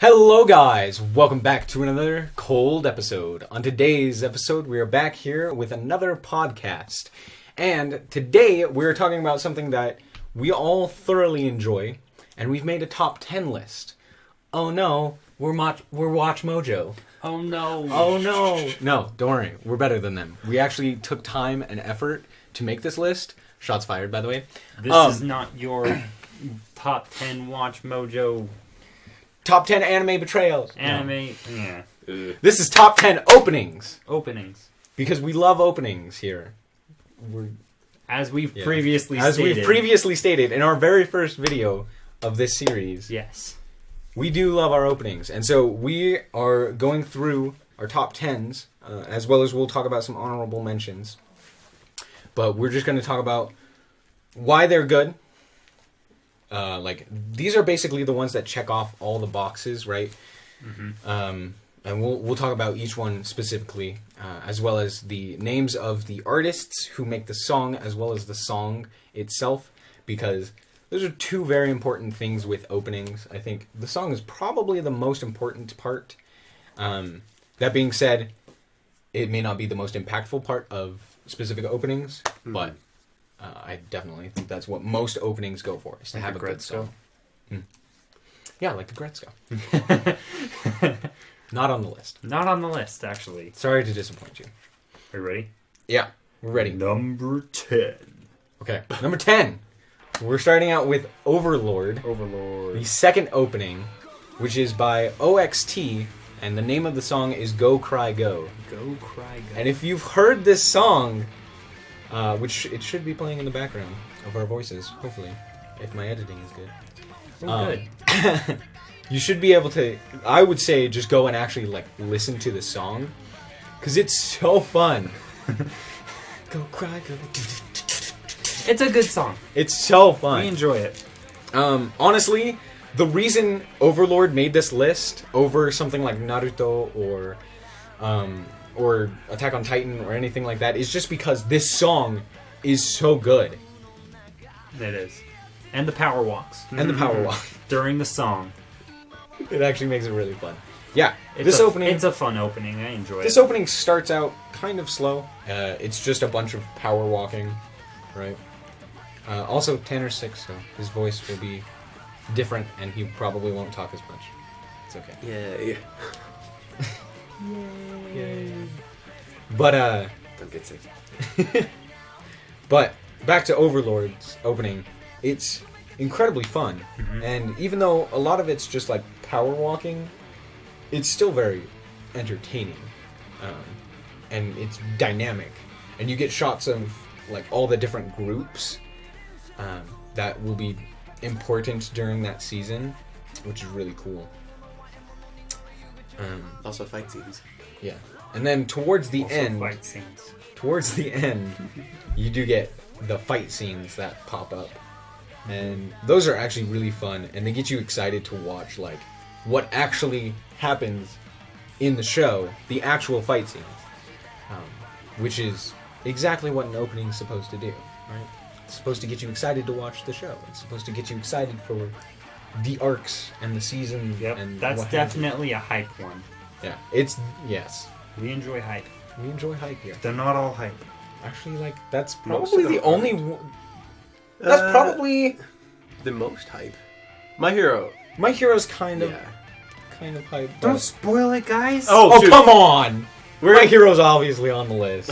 Hello guys, welcome back to another cold episode. On today's episode, we are back here with another podcast. And today, we're talking about something that we all thoroughly enjoy, and we've made a top 10 list. Oh no, we're Watch Mojo. Oh no. Oh no. No, don't worry, we're better than them. We actually took time and effort to make this list. Shots fired, by the way. This is not your top 10 Watch Mojo... Top 10 anime betrayals. Anime, yeah. This is top 10 openings. Openings. Because we love openings here. As we've previously stated. As we've previously stated in our very first video of this series. Yes. We do love our openings. And so we are going through our top 10s, as well as we'll talk about some honorable mentions. But we're just going to talk about why they're good. These are basically the ones that check off all the boxes, right? Mm-hmm. And we'll talk about each one specifically, as well as the names of the artists who make the song, as well as the song itself, because those are two very important things with openings. I think the song is probably the most important part. That being said, it may not be the most impactful part of specific openings, but I definitely think that's what most openings go for, is to have a good song. Yeah, like the Gretzko. Not on the list. Not on the list, actually. Sorry to disappoint you. Are you ready? Yeah, we're ready. Number 10. Okay, number 10. We're starting out with Overlord. Overlord. The second opening, which is by OXT, and the name of the song is Go Cry Go. Go Cry Go. And if you've heard this song... which it should be playing in the background of our voices, hopefully, if my editing is good. Good. You should be able to, I would say, just go and actually, listen to the song, because it's so fun. Go cry, go. It's a good song. It's so fun. We enjoy it. Honestly, the reason Overlord made this list over something like Naruto or Attack on Titan or anything like that is just because this song is so good. It is. And the power walks. And the power walk. During the song. It actually makes it really fun. Yeah, It's a fun opening. I enjoy it. This opening starts out kind of slow. It's just a bunch of power walking, right? Also, Tanner's sick, so his voice will be different, and he probably won't talk as much. It's okay. Yay. Yay. But, Don't get sick. But, back to Overlord's opening. It's incredibly fun. Mm-hmm. And even though a lot of it's just like power walking, it's still very entertaining. And it's dynamic. And you get shots of all the different groups that will be important during that season, which is really cool. Also fight scenes. Yeah. And then towards the Also end... fight scenes. Towards the end, you do get the fight scenes that pop up. And those are actually really fun, and they get you excited to watch, what actually happens in the show, the actual fight scenes. Which is exactly what an opening is supposed to do, right? It's supposed to get you excited to watch the show. It's supposed to get you excited for the arcs and the season. Yep, and that's definitely a hype one. Yeah, yes. We enjoy hype. We enjoy hype here. They're not all hype. Actually, that's Most probably of them the only one. That's probably the most hype. My Hero. My Hero's kind of hype. Don't spoil it, guys. Oh, come on! My Hero's obviously on the list.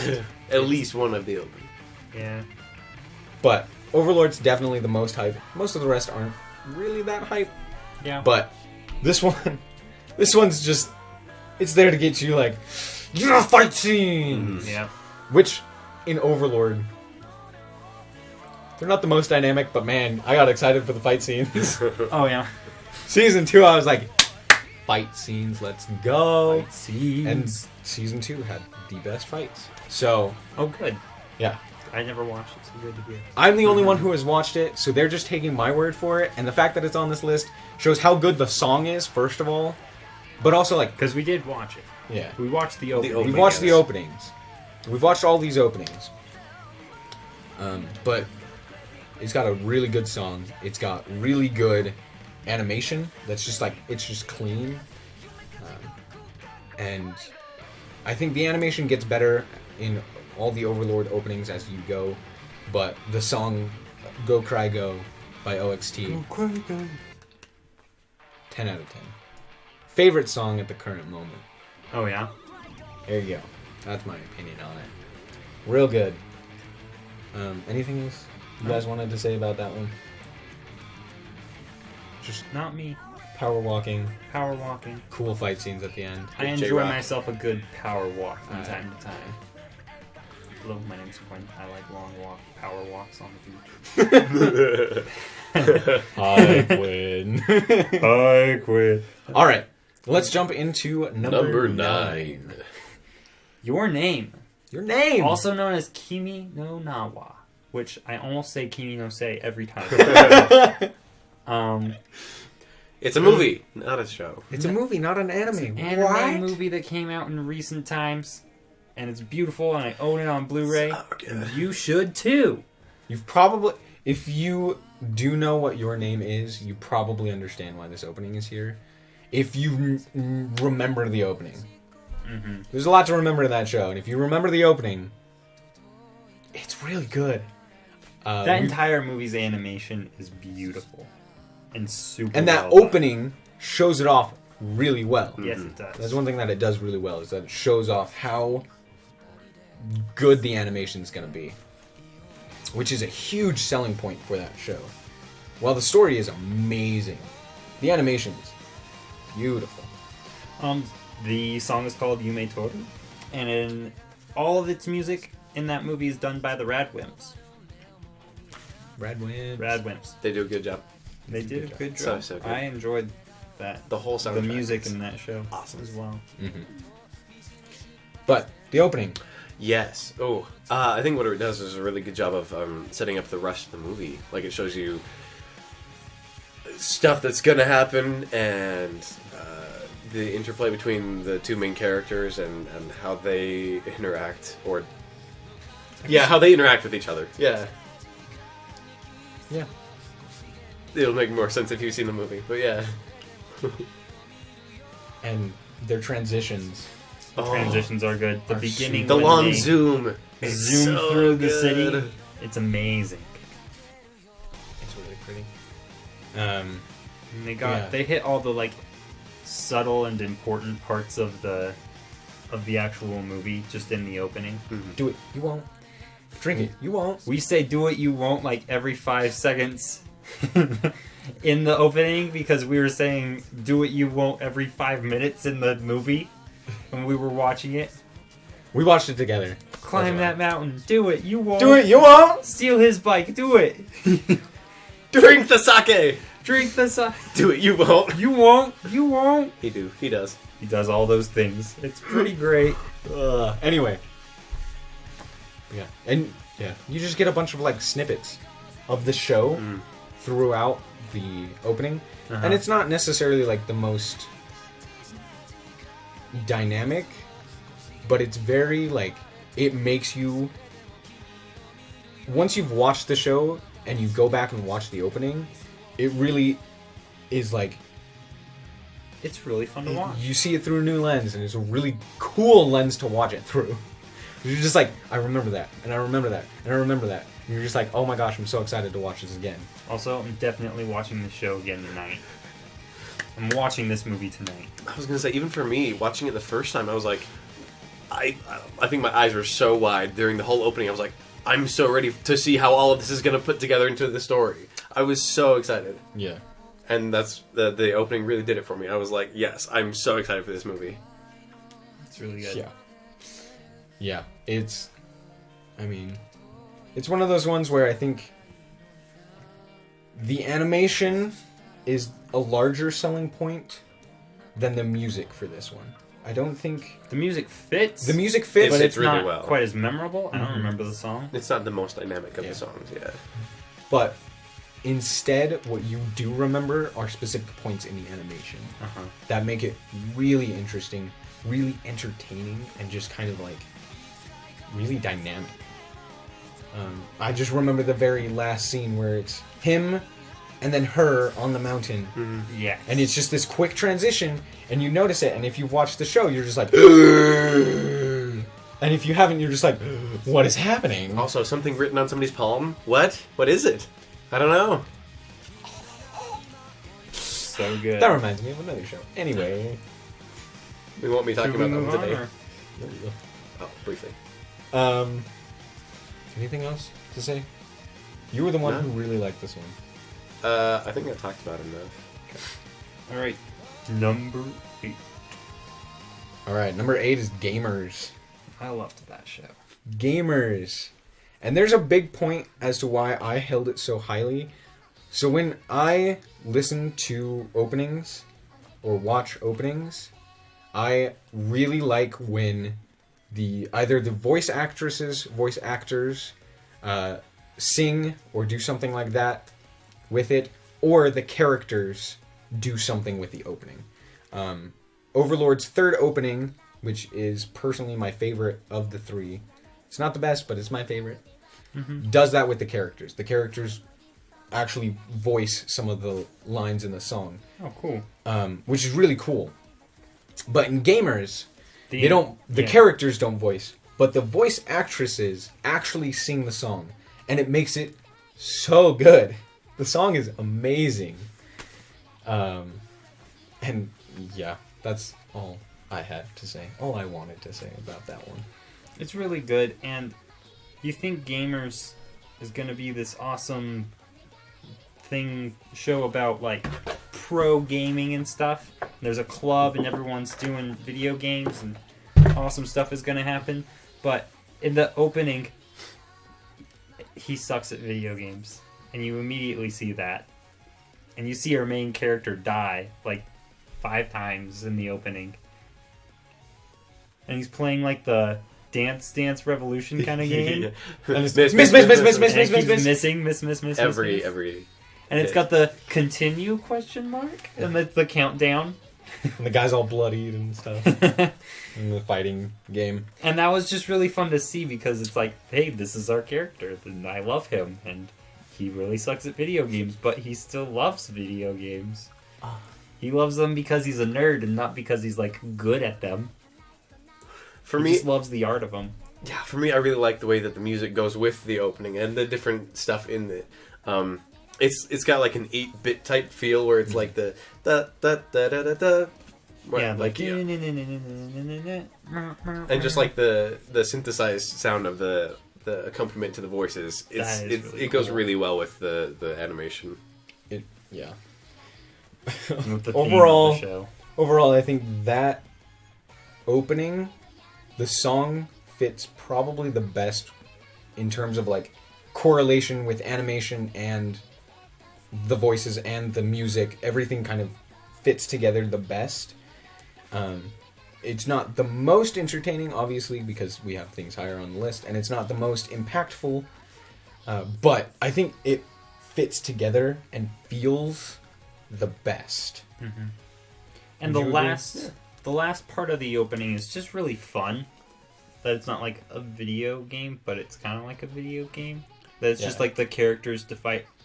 At least one of the open. Yeah. But Overlord's definitely the most hype. Most of the rest aren't really that hype. Yeah. But this one's just, it's there to get you yeah, fight scenes! Yeah. Which, in Overlord, they're not the most dynamic, but man, I got excited for the fight scenes. Oh, yeah. Season 2, I was like, fight scenes, let's go. Fight scenes. And Season 2 had the best fights. So... Oh, good. Yeah. I never watched it, so good to hear. I'm the only one who has watched it, so they're just taking my word for it, and the fact that it's on this list shows how good the song is, first of all, but also, Because we did watch it. Yeah. We watched the opening. We've watched the openings. We've watched all these openings. But it's got a really good song. It's got really good animation that's just like it's just clean, and I think the animation gets better in all the Overlord openings as you go, but the song "Go Cry Go" by OXT, Go cry, go. 10 out of 10. Favorite song at the current moment. Oh yeah. There you go. That's my opinion on it. Real good. Anything else you guys wanted to say about that one? Just Not me. power walking, Power walking. cool fight scenes at the end. I Good enjoy J-Rock. myself a good power walk from Alright. time to time. Hello, my name's Quinn. I like long power walks on the beach. I win. I quit. All right, let's jump into number 9. Your name, Your name. also known as Kimi no Nawa, which I almost say Kimi no Se every time. It's a movie, not a show. It's a movie, not an anime. Anime What? movie that came out in recent times, and it's beautiful, and I own it on Blu-ray. So good. And you should too. You've probably, if you do know what Your Name is, you probably understand why this opening is here. If you remember the opening. Mm-hmm. There's a lot to remember in that show, and if you remember the opening, it's really good. That entire movie's animation is beautiful and super. and that well done. opening shows it off really well. Yes, it does. That's one thing that it does really well, is that it shows off how good the animation is going to be, which is a huge selling point for that show. While the story is amazing, the animation is beautiful. The song is called Yume Toru, and in all of its music in that movie is done by the Radwimps. Radwimps. They do a good job. They did a good So, job. so good. I enjoyed that. The whole soundtrack. The music is in that show awesome. as well. But the opening, Yes. Oh, I think what it does is a really good job of setting up the rest of the movie. Like, it shows you stuff that's gonna happen and the interplay between the two main characters and how they interact, or how they interact with each other. Yeah, yeah, it'll make more sense if you've seen the movie. But yeah, and their transitions. Transitions are good. The Are beginning, the when long they zoom, it's zoom so through the good. city, it's amazing. It's really pretty. And Yeah. they hit all the like subtle and important parts of the actual movie just in the opening. Do it, you won't. Drink it, you won't. We say "do it, you won't" like every 5 seconds in the opening because we were saying "do it, you won't" every 5 minutes in the movie when we were watching it. We watched it together. Climb That's that mountain. Do it, you won't. Do it, you won't. Steal his bike. Do it. Drink the sake. Drink the sake. Do it, you won't. You won't. You won't. He does. He does all those things. It's pretty great. Anyway. Yeah. And yeah, you just get a bunch of like snippets of the show throughout the opening. And it's not necessarily like the most dynamic, but it's very like, it makes you, once you've watched the show and you go back and watch the opening, it really is like, It's really fun to watch. you see it through a new lens, and it's a really cool lens to watch it through. You're just like, I remember that, and I remember that, and I remember that. And you're just like, oh my gosh, I'm so excited to watch this again. Also, I'm definitely watching this show again tonight. I'm watching this movie tonight. I was gonna say, even for me, watching it the first time, I was like, I think my eyes were so wide during the whole opening. I was like, I'm so ready to see how all of this is gonna put together into the story. I was so excited, Yeah. and that's the opening really did it for me. I was like, yes, I'm so excited for this movie. It's really good. Yeah. Yeah. It's, I mean, it's one of those ones where I think the animation is a larger selling point than the music for this one. I don't think The music fits. the music fits, but it's really not well. quite as memorable. I don't remember the song. It's not the most dynamic of Yeah. the songs, yeah. but instead, what you do remember are specific points in the animation that make it really interesting, really entertaining, and just kind of like really dynamic. I just remember the very last scene where it's him and then her on the mountain. Yeah. And it's just this quick transition, and you notice it, and if you've watched the show, you're just like... And if you haven't, you're just like, what is happening? Also, something written on somebody's palm? What? What is it? I don't know. So good. That reminds me of another show. Anyway. We won't be talking Should we about that move one on, today. or- Oh, briefly. Anything else to say? You were the one No. who really liked this one. I think I talked about it enough. All right. Number 8. Alright, number 8 is Gamers. I loved that show. Gamers. And there's a big point as to why I held it so highly. So when I listen to openings or watch openings, I really like when either the voice actresses, voice actors sing or do something like that with it, or the characters do something with the opening. Overlord's third opening, which is personally my favorite of the 3. It's not the best, but it's my favorite. Does that with the characters. The characters actually voice some of the lines in the song. Oh, cool. Which is really cool. But in Gamers, the yeah. characters don't voice, but the voice actresses actually sing the song, and it makes it so good. The song is amazing. And yeah, that's all I had to say. All I wanted to say about that one. It's really good, and you think Gamers is going to be this awesome show about like pro gaming and stuff. There's a club and everyone's doing video games and awesome stuff is going to happen. But in the opening, he sucks at video games, and you immediately see that. And you see our main character die like 5 times in the opening. And he's playing like the Dance Revolution kind of game. Miss. And it keeps missing, miss. Every. And it's got the continue question mark and the countdown. And the guy's all bloodied and stuff. In the fighting game. And that was just really fun to see because it's like, hey, this is our character, and I love him, and he really sucks at video games, but he still loves video games. He loves them because he's a nerd and not because he's like good at them. He just loves the art of them. Yeah, for me, I really like the way that the music goes with the opening and the different stuff in it. It's got like an 8-bit type feel where it's like the da da da da da da. Yeah, like yeah. And just like the synthesized sound of the accompaniment to the voices, it goes cool. really well with the animation. Yeah. With the Overall, theme of the show. Overall, I think that opening, the song fits probably the best in terms of like correlation with animation and the voices and the music. Everything kind of fits together the best. It's not the most entertaining, obviously, because we have things higher on the list, and it's not the most impactful, but I think it fits together and feels the best. Mm-hmm. And the last part of the opening is just really fun. That it's not like a video game, but it's kind of like a video game. That it's just like the characters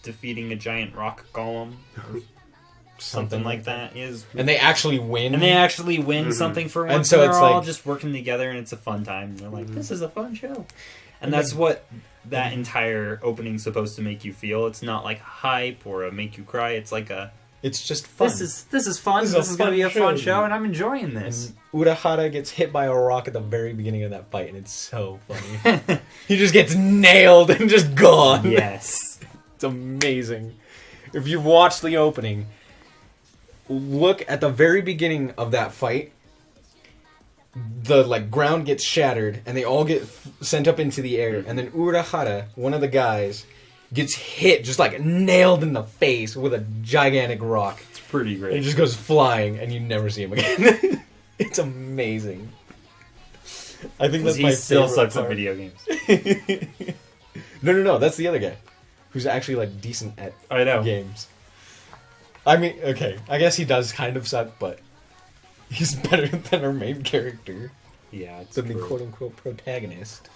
defeating a giant rock golem. Or something like that is, and they actually win. Something for once. And so they're it's all like just working together, and it's a fun time. And they're like, "This is a fun show," and that's what that entire opening's supposed to make you feel. It's not like hype or a make you cry. It's like it's just fun. This is fun. This is going to be a fun show, and I'm enjoying this. And Urahara gets hit by a rock at the very beginning of that fight, and it's so funny. He just gets nailed and just gone. Yes, it's amazing. If you've watched the opening, look at the very beginning of that fight. The ground gets shattered, and they all get sent up into the air, and then Urahara, one of the guys, gets hit, just nailed in the face with a gigantic rock. It's pretty great. And he just goes flying, and you never see him again. It's amazing. I think that's my favorite. He still sucks part. at video games. No, that's the other guy, who's actually decent at games. I mean, okay, I guess he does kind of suck, but he's better than our main character. Yeah, it's than true. the quote-unquote protagonist.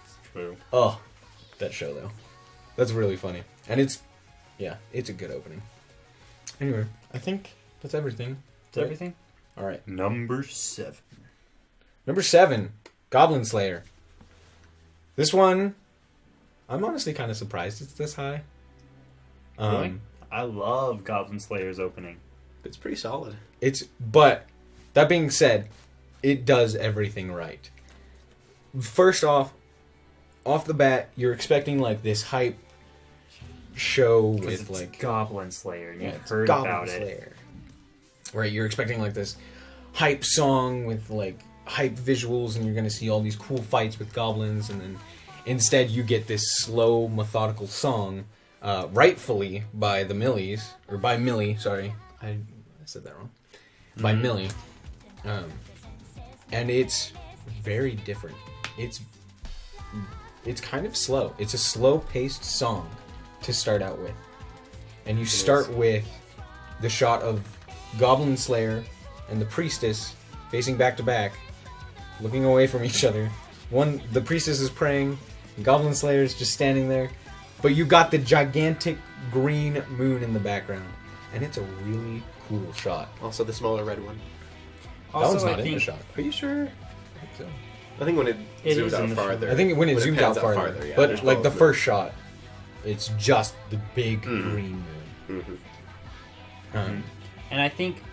It's true. Oh, that show though. That's really funny. And it's Yeah, it's a good opening. Anyway, I think that's everything. That's everything? All right. Number 7. Number 7, Goblin Slayer. This one, I'm honestly kind of surprised it's this high. Really? I love Goblin Slayer's opening. It's pretty solid. But that being said, it does everything right. First off the bat, you're expecting like this hype show with it's like Goblin Slayer. You've it's heard Goblin about Slayer. Right, you're expecting like this hype song with like hype visuals, and you're gonna see all these cool fights with goblins, and then instead you get this slow, methodical song, rightfully by the Millies, or by Millie, sorry, I said that wrong, by Millie, and it's very different. It's kind of slow. It's a slow-paced song to start out with, and you start with the shot of Goblin Slayer and the Priestess facing back to back, looking away from each other. The Priestess is praying, and Goblin Slayer is just standing there, but you got the gigantic green moon in the background, and it's a really cool shot. Also, the smaller red one. That one's not in the shot. Are you sure? I think so. I think when it zooms is out in the farther. I think when it zooms out pans farther, yeah, but there's like both the moons. first shot, it's just the big green moon. Mm-hmm. And I think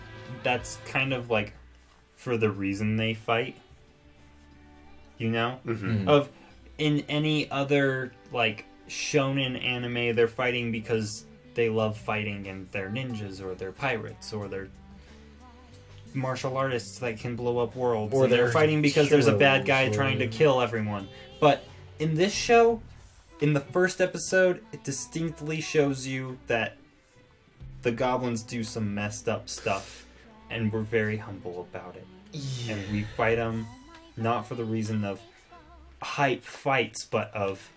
that's kind of like for the reason they fight. You know? Mm-hmm. Of in any other like shonen anime, they're fighting because they love fighting and they're ninjas or they're pirates or they're martial artists that can blow up worlds. Or Or they're they're fighting because there's a bad guy heroes, trying to or- kill everyone. But in this show, in the first episode, it distinctly shows you that the goblins do some messed up stuff, and we're very humble about it. Yeah. And we fight them not for the reason of hype fights, but of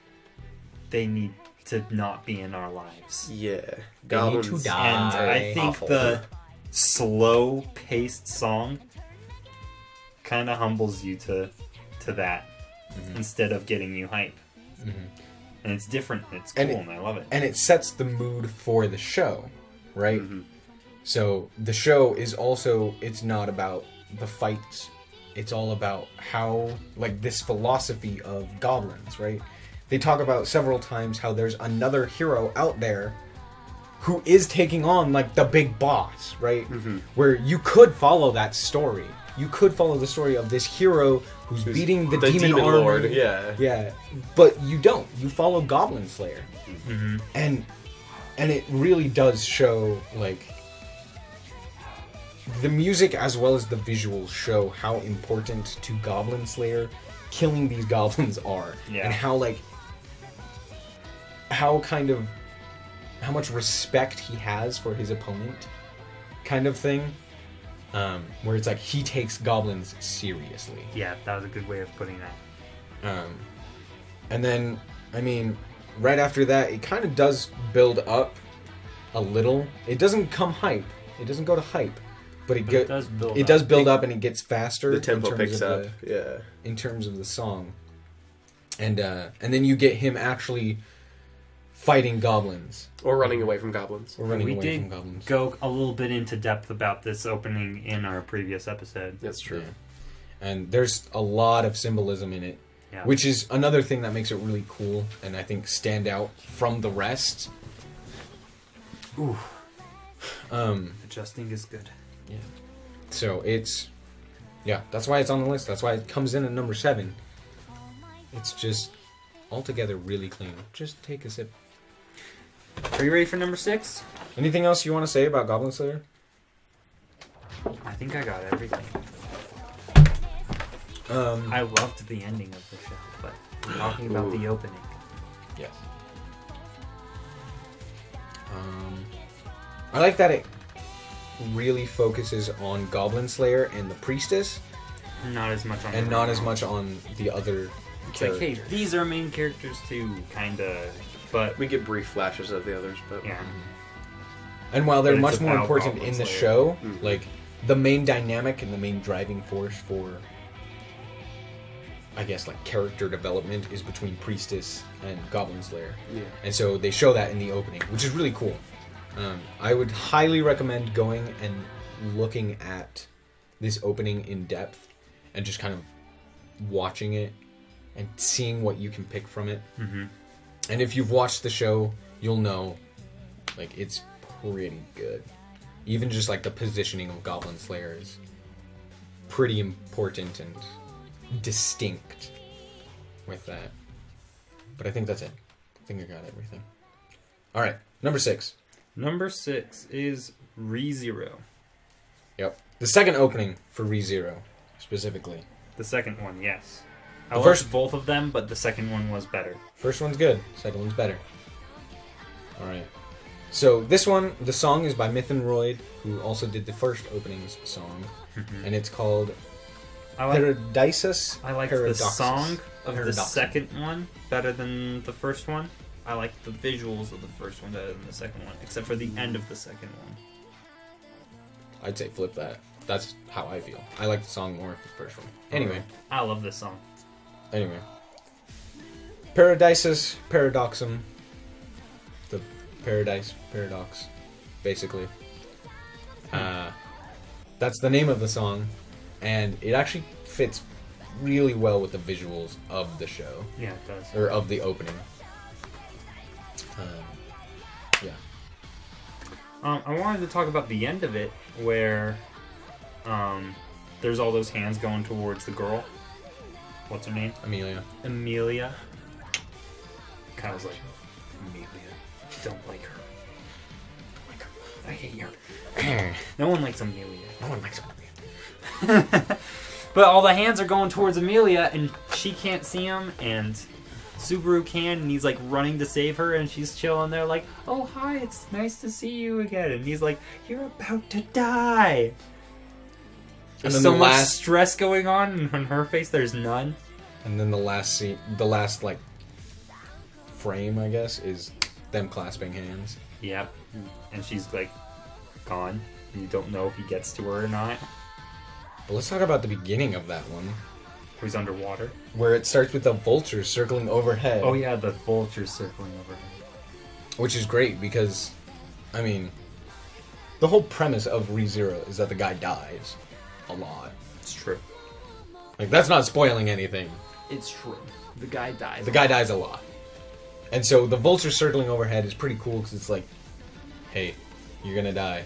they need to not be in our lives. Yeah. They need Goblins. to die. And I think Awful. the slow-paced song kind of humbles you to that instead of getting you hype. And it's different. It's cool, and I love it. And it sets the mood for the show, right? So the show is also, it's not about the fights. It's all about how, like, this philosophy of goblins, right? They talk about several times how there's another hero out there who is taking on, like, the big boss, right? Where you could follow that story. You could follow the story of this hero who's beating the demon army. Lord, yeah. Yeah, but you don't. You follow Goblin Slayer, and it really does show, like, the music as well as the visuals show how important to Goblin Slayer killing these goblins are, and how, like, how much respect he has for his opponent, kind of thing. Where it's like he takes goblins seriously. Yeah, that was a good way of putting that. And then, I mean, right after that, it kind of does build up a little. It doesn't come hype. It doesn't go to hype, but it does build up, and it gets faster. The tempo picks up. In terms of the song, and then you get him actually fighting goblins Or running away from goblins. or running We away did from goblins. go a little bit into depth about this opening in our previous episode. That's true. Yeah. And there's a lot of symbolism in it, Yeah. which is another thing that makes it really cool and I think stand out from the rest. Ooh. Adjusting is good. Yeah. So that's why it's on the list. That's why it comes in at number 7. It's just altogether really clean. Just take a sip. Are you ready for number 6? Anything else you want to say about Goblin Slayer? I think I got everything. Um, I loved the ending of the show, but we're talking about the opening. Yes. I like that it really focuses on Goblin Slayer and the Priestess, Not as much on and the not main as one. much on the other It's like, characters. hey, these are main characters too, kinda, but We get brief flashes of the others, but yeah. And while they're But much it's more about important Goblin in the Slayer. show, like the main dynamic and the main driving force for I guess, like, character development is between Priestess and Goblin Slayer. Yeah. And so they show that in the opening, which is really cool. I would highly recommend going and looking at this opening in depth and just kind of watching it and seeing what you can pick from it. Mm-hmm. And if you've watched the show, you'll know, like, it's pretty good. Even just, like, the positioning of Goblin Slayer is pretty important and distinct with that. But I think that's it. I think I got everything. Alright, number 6. Number 6 is Reezy Room. Yep. The second opening for ReZero, specifically. The second one, yes. I The liked first- both of them, but the second one was better. First one's good, second one's better. Alright. So this one, the song is by Myth and Royd, who also did the first opening's song. And it's called I like Paradisus. I like the Paradoxus. song of the Paradoxus. second one better than the first one. I like the visuals of the first one better than the second one, except for the end of the second one. I'd say flip that. That's how I feel. I like the song more than the first one. Anyway. I love this song. Anyway. Paradisus Paradoxum. The Paradise Paradox, basically. That's the name of the song, and it actually fits really well with the visuals of the show, Yeah, it does. or of the opening. Yeah. I wanted to talk about the end of it, where there's all those hands going towards the girl. What's her name? Amelia. Amelia. Kyle's like, Amelia, don't like her. Don't like her. I hate her. No one likes Amelia. No one likes Amelia. But all the hands are going towards Amelia, and she can't see him, and Subaru can, and he's like running to save her, and she's chilling there like, oh hi, it's nice to see you again. And he's like, you're about to die. And There's then so the much last, stress going on, and on her face there's none. and then the last scene, the last like frame, I guess, is them clasping hands. Yep. And she's like gone. You don't know if he gets to her or not. But let's talk about the beginning of that one, He's underwater. where it starts with the vulture circling overhead. Oh yeah, the vulture's circling overhead. Which is great because, I mean, the whole premise of ReZero is that the guy dies a lot. It's true. Like, that's not spoiling anything. It's true. The guy dies. The guy dies a lot. And so the vulture circling overhead is pretty cool because it's like, hey, you're gonna die.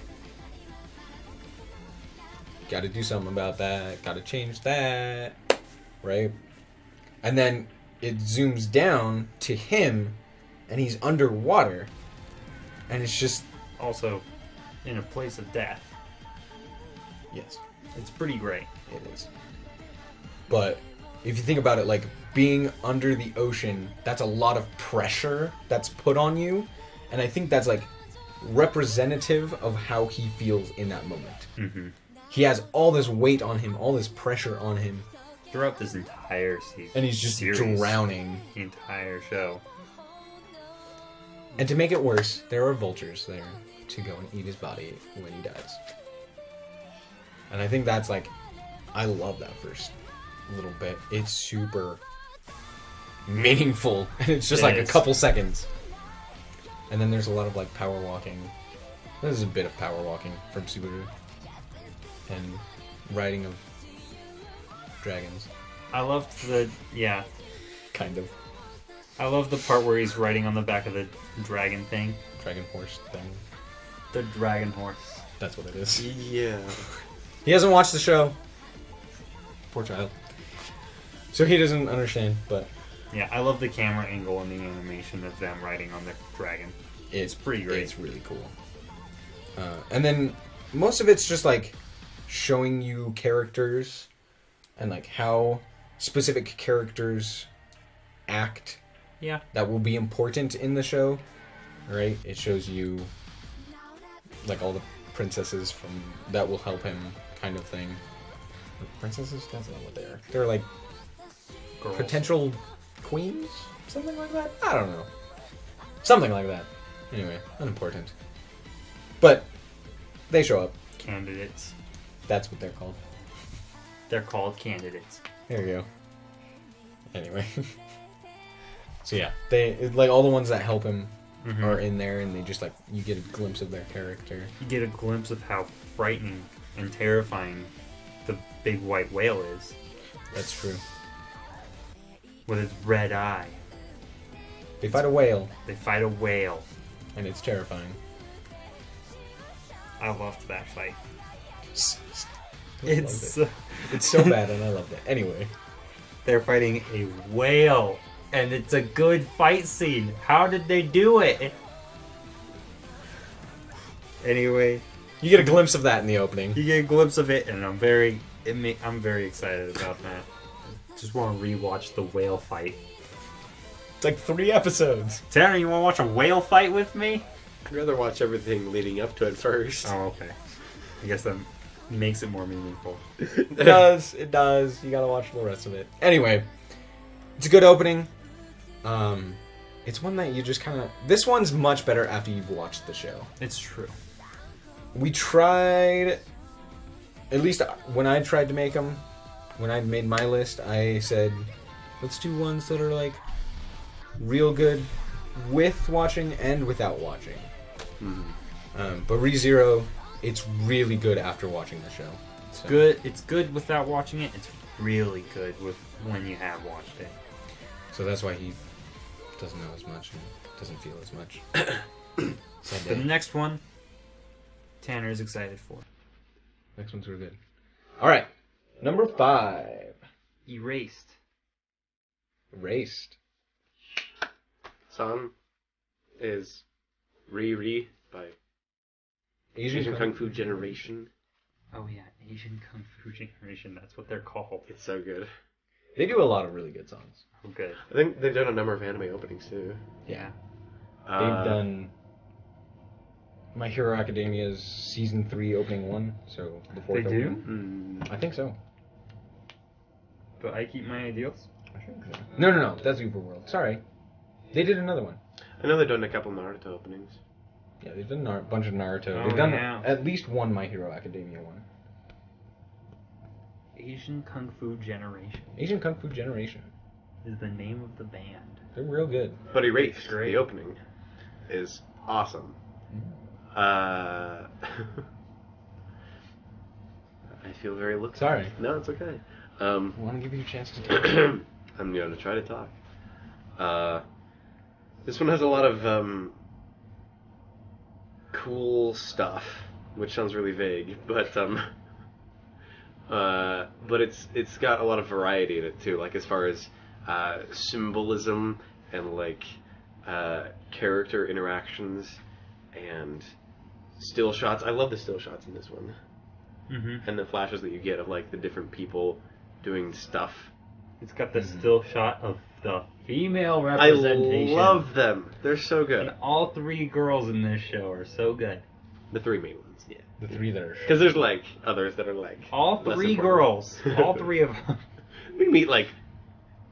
Gotta do something about that. Gotta change that. Right? And then it zooms down to him, and he's underwater. And it's just... Also, in a place of death. Yes, It's pretty great. it is. But if you think about it, like, being under the ocean, that's a lot of pressure that's put on you. And I think that's, like, representative of how he feels in that moment. Mm-hmm. He has all this weight on him, all this pressure on him, Throughout this entire season. and he's just series, drowning. The entire show. And to make it worse, there are vultures there to go and eat his body when he dies. And I think that's like, I love that first little bit. It's super meaningful, and it's just It like is. a couple seconds. And then there's a lot of like power walking. There's a bit of power walking from Subaru. And riding of dragons, I loved the kind of. I love the part where he's riding on the back of the dragon thing. Dragon horse thing. The dragon horse. That's what it is. Yeah. He hasn't watched the show. Poor child. So he doesn't understand, but Yeah, I love the camera angle and the animation of them riding on the dragon. it's pretty great. It's really cool. And then most of it's just like showing you characters and like how specific characters act Yeah. that will be important in the show, right? It shows you like all the princesses from that will help him, kind of thing. Princesses? That's not what they are. They're like Girls. potential queens, something like that. I don't know, something like that. Anyway, unimportant. But they show up. Candidates. That's what they're called. They're called candidates. There you go. Anyway. So yeah, they like all the ones that help him Mhm. are in there, and they just like you get a glimpse of their character. You get a glimpse of how frightening and terrifying the big white whale is That's true. with its red eye. They fight a whale, They fight a whale. and it's terrifying. I loved that fight. I It's loved it. It's so bad, and I loved it. Anyway, they're fighting a whale, and it's a good fight scene. How did they do it? Anyway, you get a glimpse of that in the opening. you get a glimpse of it, and I'm very excited about that. Just want to rewatch the whale fight. It's like 3 episodes. Tanner, you want to watch a whale fight with me? I'd rather watch everything leading up to it first. Oh, okay. I guess that makes it more meaningful. It does. It does. You gotta watch the rest of it. Anyway, it's a good opening. It's one that you just kind of. This one's much better after you've watched the show. It's true. We tried. At least when I tried to make them, when I made my list, I said, let's do ones that are like real good with watching and without watching. But ReZero, it's really good after watching the show. So. Good. It's good without watching it. It's really good with when you have watched it. So that's why he doesn't know as much and doesn't feel as much. The next one, Tanner is excited for. Next ones were good. All right, number 5, Erased. Erased. Song is Riri by Asian Kung Fu Generation. Oh yeah, Asian Kung Fu Generation. That's what they're called. It's so good. They do a lot of really good songs. Oh, good. I think they've done a number of anime openings too. Yeah. They've done My Hero Academia's season 3 opening 1, so the fourth. They do? opening. I think so. But I keep my ideals. I think so. No, that's Overworld. Sorry, they did another one. I know they've done a couple Naruto openings. Yeah, they've done a bunch of Naruto. Oh, They've done yeah. at least one My Hero Academia one. Asian Kung Fu Generation Asian Kung Fu Generation. is the name of the band. They're real good. But Erased, Great. the opening, is awesome. I feel very looked. Sorry. No, it's okay. I want to give you a chance to talk. I'm going to try to talk. This one has a lot of cool stuff, which sounds really vague, but it's got a lot of variety in it too. Like as far as symbolism and like character interactions and still shots. I love the still shots in this one, and the flashes that you get of like the different people doing stuff. It's got the still shot of the female representation. I love them. They're so good. And all 3 girls in this show are so good. The 3 main ones, yeah. The 3 that are. Because there's like others that are like All less 3 important. girls. All 3 of them. We meet like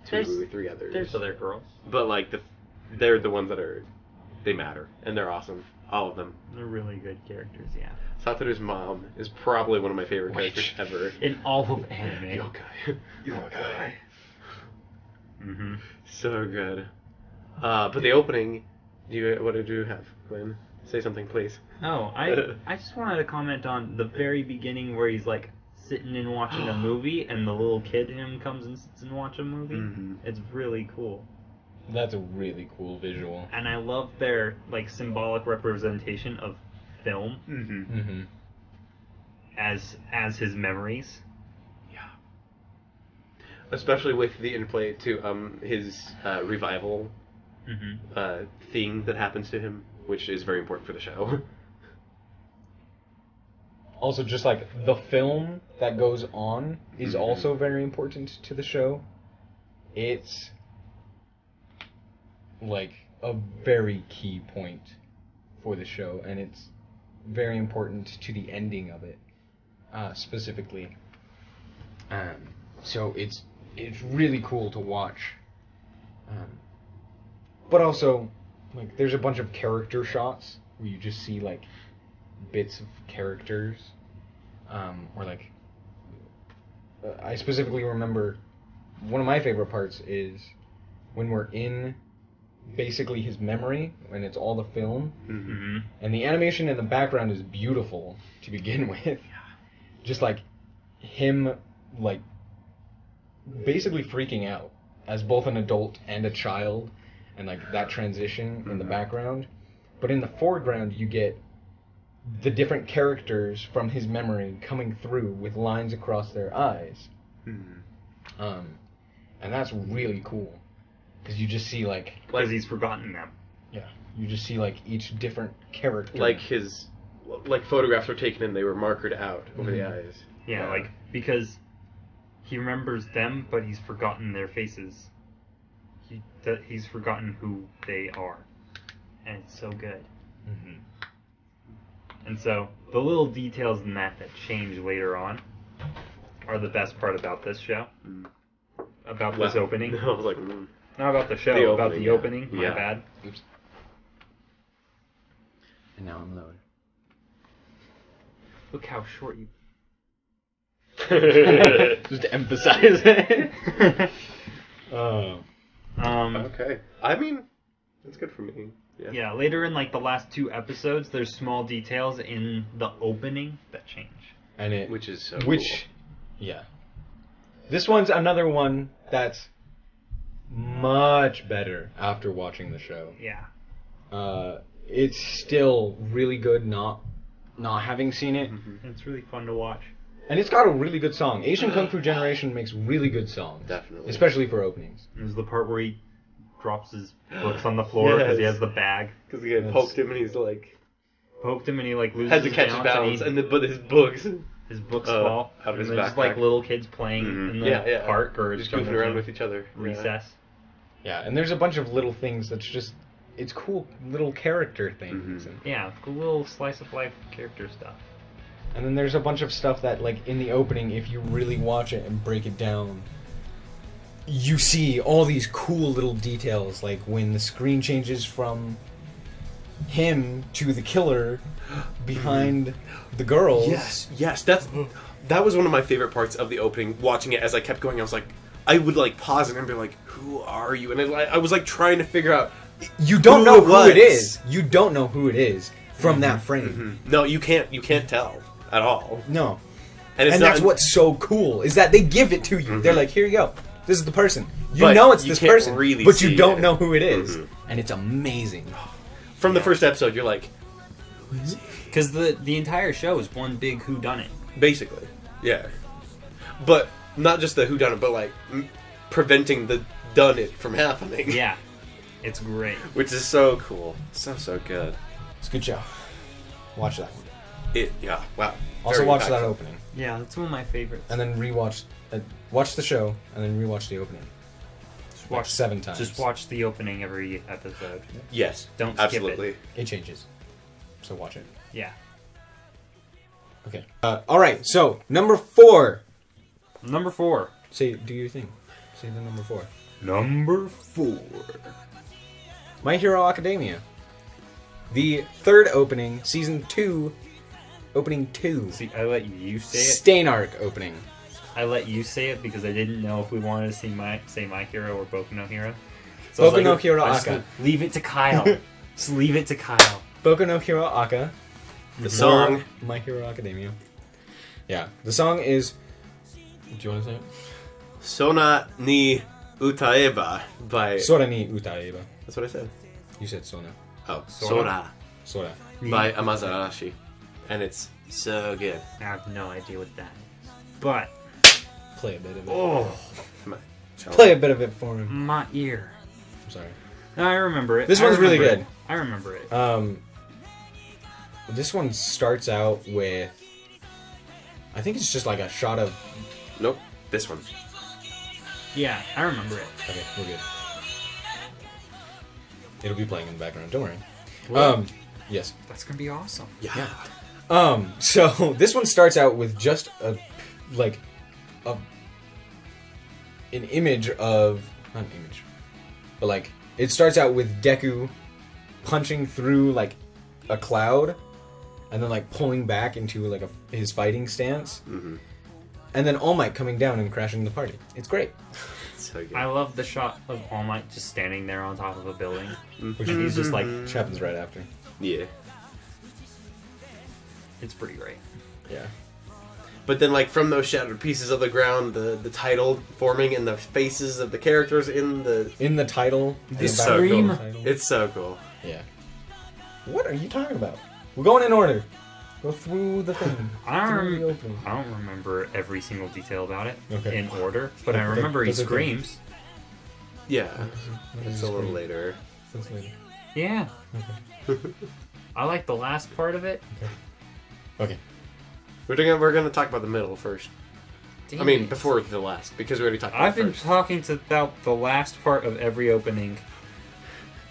2 There's- or 3 others. There's other girls. But like they're the ones that they matter and they're awesome. All of them. They're really good characters, yeah. Satoru's mom is probably one of my favorite characters ever. In all of anime. Yokai. Yokai. Mm-hmm. So good. But the opening, what did you have, Glenn? Say something, please. Oh, I just wanted to comment on the very beginning where he's like sitting and watching a movie and the little kid in him comes and sits and watches a movie. Mhm. It's really cool. That's a really cool visual. And I love their like symbolic representation of film Mm-hmm. as his memories. Especially with the interplay to his revival thing that happens to him, which is very important for the show. Also, just like the film that goes on is also very important to the show. It's like a very key point for the show, and it's very important to the ending of it, specifically. So it's really cool to watch. But also, like, there's a bunch of character shots where you just see like bits of characters, or like I specifically remember one of my favorite parts is when we're in basically his memory, when it's all the film, and the animation in the background is beautiful to begin with. Just like him, like basically freaking out as both an adult and a child, and like that transition in the background. But in the foreground, you get the different characters from his memory coming through with lines across their eyes. And that's really cool. Because you just see, like... Because he's forgotten them. Yeah. You just see, like, each different character. Like photographs were taken and they were markered out over the eyes. Yeah, like, because he remembers them, but he's forgotten their faces. He's forgotten who they are. And it's so good. And so, the little details in that change later on are the best part about this show. About this opening. I was like... Not about the show, about the opening. My bad. Oops. And now I'm loading. Look how short you... Just to emphasize it. Okay. I mean, that's good for me. Yeah, later in like the last 2 episodes, there's small details in the opening that change. And it... Which is so cool. Yeah. This one's another one that's much better after watching the show. Yeah. It's still really good not having seen it. It's really fun to watch. And it's got a really good song. Asian Kung Fu Generation makes really good songs. Definitely. Especially for openings. There's the part where he drops his books on the floor because he has the bag. Because the guy poked him and he's like... Poked him and he like loses had to catch his balance but his books... His books fall out of his and backpack. Just like little kids playing in the park or just goofing around with each other. Recess. Yeah, and there's a bunch of little things that's just... It's cool little character things. Yeah, cool little slice of life character stuff. And then there's a bunch of stuff that, like, in the opening, if you really watch it and break it down, you see all these cool little details, like when the screen changes from him to the killer behind the girls. Yes, that was one of my favorite parts of the opening. Watching it as I kept going, I was like, I would like pause it and be like, "Who are you?" And I was like trying to figure out. You don't know who it is. You don't know who it is from that frame. No, you can't tell at all. No, and that's what's so cool is that they give it to you. They're like, "Here you go. This is the person. You but know it's you this can't person, really but you see don't it. know who it is, and it's amazing." From the first episode, you're like, because the entire show is one big whodunit. Basically, yeah. But not just the whodunit, but like preventing the done it from happening. Yeah, it's great. Which is so cool. So good. It's a good show. Watch that one. Wow. Also Very watch impactful. that opening. Yeah, that's one of my favorites. And then watch the show, and then rewatch the opening. Just Watch 7 times. Just watch the opening every episode. Yes. Don't absolutely. skip It changes. So watch it. Yeah. Okay. Alright, so, number 4. Number 4. Do your thing. Say the number 4. Number 4. My Hero Academia. The 3rd opening, Season 2, Opening 2. See, I let you say it. Stain Arc opening. I let you say it because I didn't know if we wanted to say My Hero or Boku no Hero. So Boku no Hero Aka. Leave it to Kyle. Just leave it to Kyle. Boku no Hero Aka. The song. My Hero Academia. Yeah. The song is... Do you want to say it? Sona ni Utaeba by... Sora ni Utaeba. That's what I said. You said Sona. Oh, Sora. Sora. By Amazarashi. And it's so good. I have no idea what that is. But... Play a bit of it. Oh. Play a bit of it for him. My ear. I'm sorry. No, I remember it. This one's really good. I remember it. This one starts out with... I think it's just like a shot of... Nope. This one. Yeah, I remember it. Okay, we're good. It'll be playing in the background, don't worry. Well, yes. that's gonna be awesome. Yeah. So this one starts out with just an image of... Not an image. But like, it starts out with Deku punching through like a cloud and then like pulling back into like his fighting stance. And then All Might coming down and crashing the party. It's great. so good. I love the shot of All Might just standing there on top of a building. Which He's just like, which happens right after. Yeah. it's pretty great. Yeah. But then, like, from those shattered pieces of the ground, the title forming and the faces of the characters in the title. It's the so scream. cool. title. It's so cool. Yeah. What are you talking about? We're going in order. Go through the thing. I Through the don't opening. remember every single detail about it Okay. in order, but I Okay, remember he that's okay. screams. Yeah. What is It's this a little screen? later. That's later. Yeah. Okay. I like the last part of it. Okay. We're gonna talk about the middle first. Damn I mean, it. before the last, because we already talked about I've been first. talking about the last part of every opening.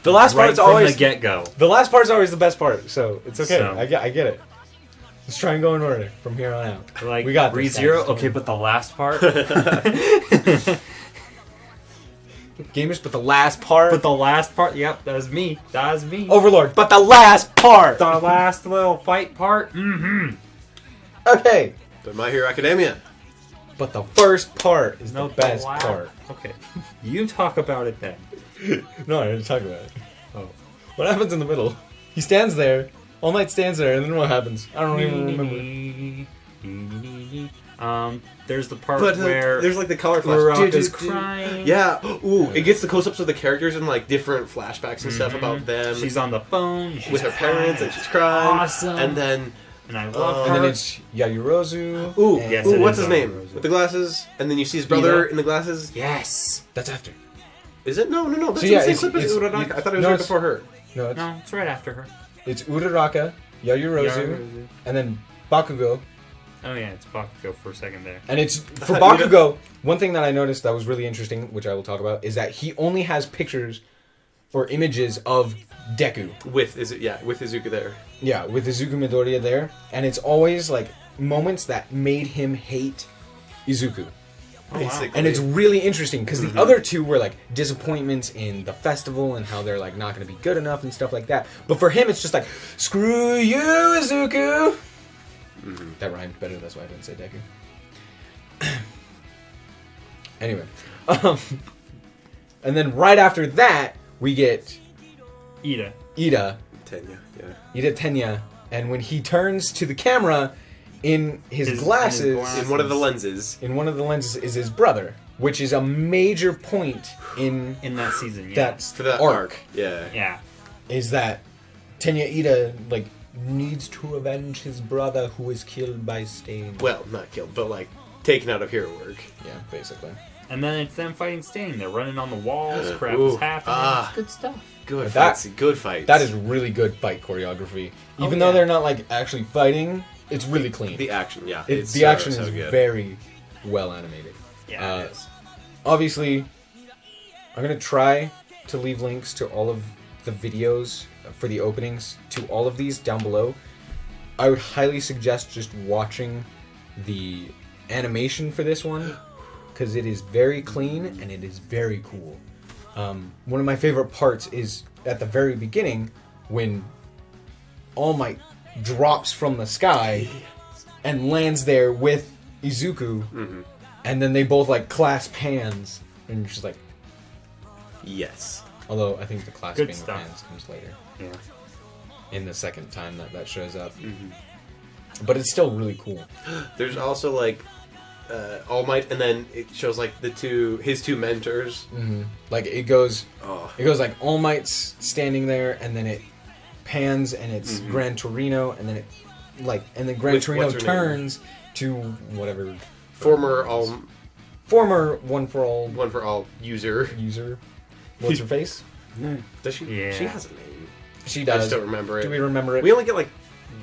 The last right part's from always the get-go. the last part's always the best part, so it's okay. So- I get it. Let's try and go in order from here on out. Like We got this, ReZero. guys. Okay, but the last part. Gamers, but the last part. But the last part. Yep, that was me. That was me. Overlord, but the last part. The last little fight part. Mm-hmm. Okay. But My Hero Academia. But the first part is No, the best last part. Okay, you talk about it then. No, I didn't talk about it. Oh. What happens in the middle? He stands there. All Might stands there, and then what happens? I don't even remember. There's the part But where there's like the color flash. Uraraka's crying. Yeah. Ooh, it gets the close-ups of the characters and like different flashbacks and stuff about them. She's on the phone. She's with her parents and crying. she's crying. Awesome. And then And I love her. And then it's Yayurozu. ooh, and- Yes, ooh, it what's is his name? Overlord. With the glasses, and then you see his brother in the glasses. Yes. That's after. Is it? No. That's So, yeah, the same it's- clip as it's- Uraraka. I thought it was no, right it's- before her. No, it's, No, it's right after her. it's Uraraka, Yayurozu, and then Bakugo. Oh yeah, it's Bakugo for a second there. And it's for Bakugo. One thing that I noticed that was really interesting, which I will talk about, is that he only has pictures or images of Deku. With Izuku there. Yeah, with Izuku Midoriya there, and it's always like moments that made him hate Izuku. Oh, wow. Basically. And it's really interesting because the other two were like disappointments in the festival and how they're like not going to be good enough and stuff like that. But for him, it's just like, screw you, Izuku. That rhymed better. That's why I didn't say Deku. Anyway, and then right after that, we get Ida. Ida Tenya. and when he turns to the camera, in his glasses, In one of the lenses. is his brother, which is a major point in In that season, yeah. that's For that arc. arc. Yeah. Yeah. Is that Tenya Ida like needs to avenge his brother who was killed by Stain? Well, not killed, but like taken out of hero work. Yeah, basically. And then it's them fighting Stain. They're running on the walls. Crap Ooh, is happening. ah. It's good stuff. Good But that- fights. Good fights. That is really good fight choreography. Even yeah. though they're not like actually fighting, it's really clean. the action. Yeah. The so, action so is good. very well animated. Yeah, it is. Obviously, I'm gonna try to leave links to all of the videos for the openings to all of these down below. I would highly suggest just watching the animation for this one because it is very clean and it is very cool. One of my favorite parts is at the very beginning when All Might drops from the sky and lands there with Izuku, and then they both like clasp hands, and you're just like, Yes. although I think the clasping Good of stuff. hands comes later Yeah. in the second time that shows up, but it's still really cool. There's also like All Might, and then it shows like his two mentors. Like it goes Oh. like All Might's standing there, and then it pans, and it's Gran Torino, and then it and then Gran With- Torino what's her name? turns to whatever Former former One for All user. user. What's her face? Does she? Yeah. She has a name. She I does. just don't remember it. Do we remember it? We only get like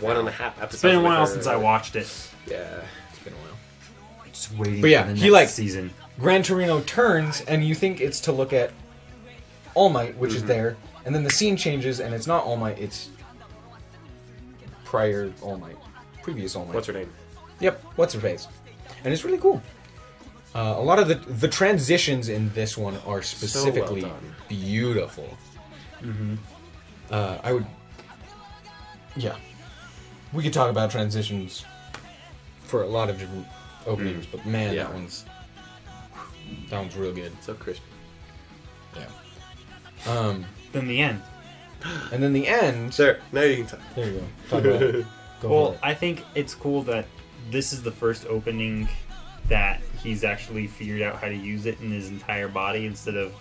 1.5 episodes. It's been a with while her. since I watched it. Yeah. It's been a while. Just waiting But yeah, for the he, next like- season. Gran Torino turns, and you think it's to look at All Might, which is there, and then the scene changes, and it's not All Might, it's prior All Might, previous All Might. What's her name? Yep, what's her face? And it's really cool. A lot of the transitions in this one are specifically done. beautiful. I would, yeah, we could talk about transitions for a lot of different openings, but man, Yeah. that one's That one's real good. So crispy. Yeah. Then the end. And then the end. There, now you can talk. There you go. Talk about it. Go Well, for it. I think it's cool that this is the first opening that he's actually figured out how to use it in his entire body instead of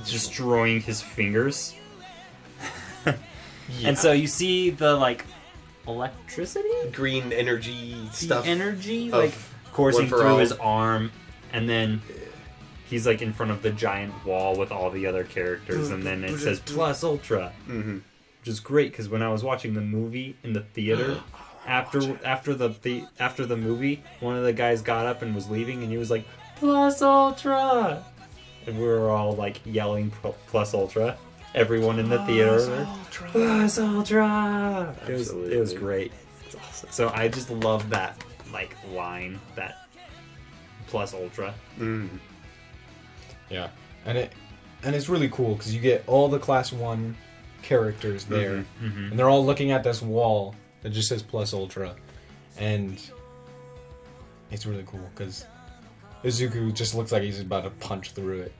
destroying his fingers. And so you see the like electricity, Green energy stuff. the energy of like coursing One for through All. his arm, and then he's like in front of the giant wall with all the other characters, and then it says Plus Ultra, Mm-hmm. which is great because when I was watching the movie in the theater, after the movie, one of the guys got up and was leaving, and he was like Plus Ultra, and we were all like yelling Plus Ultra. Everyone in the theater, Plus Ultra. It was Absolutely. great. It's awesome. So I just love that like line, that Plus Ultra. Mm. Yeah, and it's really cool because you get all the Class 1 characters there, Mm-hmm. and they're all looking at this wall that just says Plus Ultra, and it's really cool because Izuku just looks like he's about to punch through it.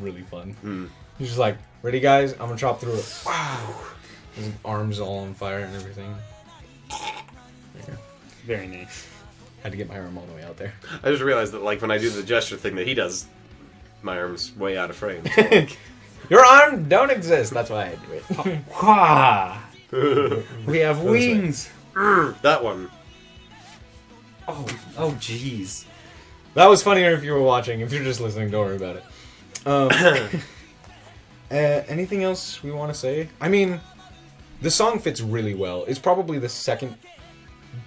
Really fun. Mm. He's just like, ready guys, I'm gonna chop through it. Wow! His arms all on fire and everything. Very nice. Had to get my arm all the way out there. I just realized that, like, when I do the gesture thing that he does, my arm's way out of frame. So. Your arm don't exist. That's why I do it. Wah! We have What was that? wings. That one. Oh, jeez. That was funnier if you were watching. If you're just listening, don't worry about it. Anything else we want to say? I mean, the song fits really well. It's probably the second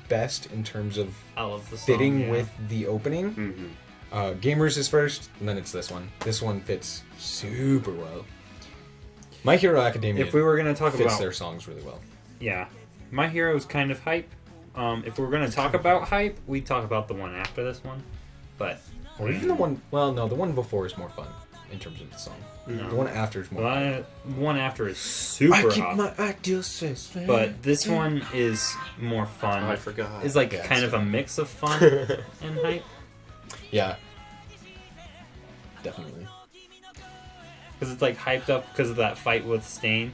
best in terms of I love the song. fitting yeah. with the opening. Mm-hmm. Gamers is first, and then it's this one. This one fits super well. My Hero Academia If we were gonna talk fits about, their songs really well. yeah, My Hero is kind of hype. If we were gonna talk about hype, we'd talk about the one after this one. But Or even the one... Well, no, the one before is more fun in terms of the song. No. The one after is more fun. the one after is super hot. my ideal sis. But this one is more fun. Oh, I forgot. It's like Yeah, kind it's of a mix of fun and hype. Yeah. Definitely. Because it's like hyped up because of that fight with Stain.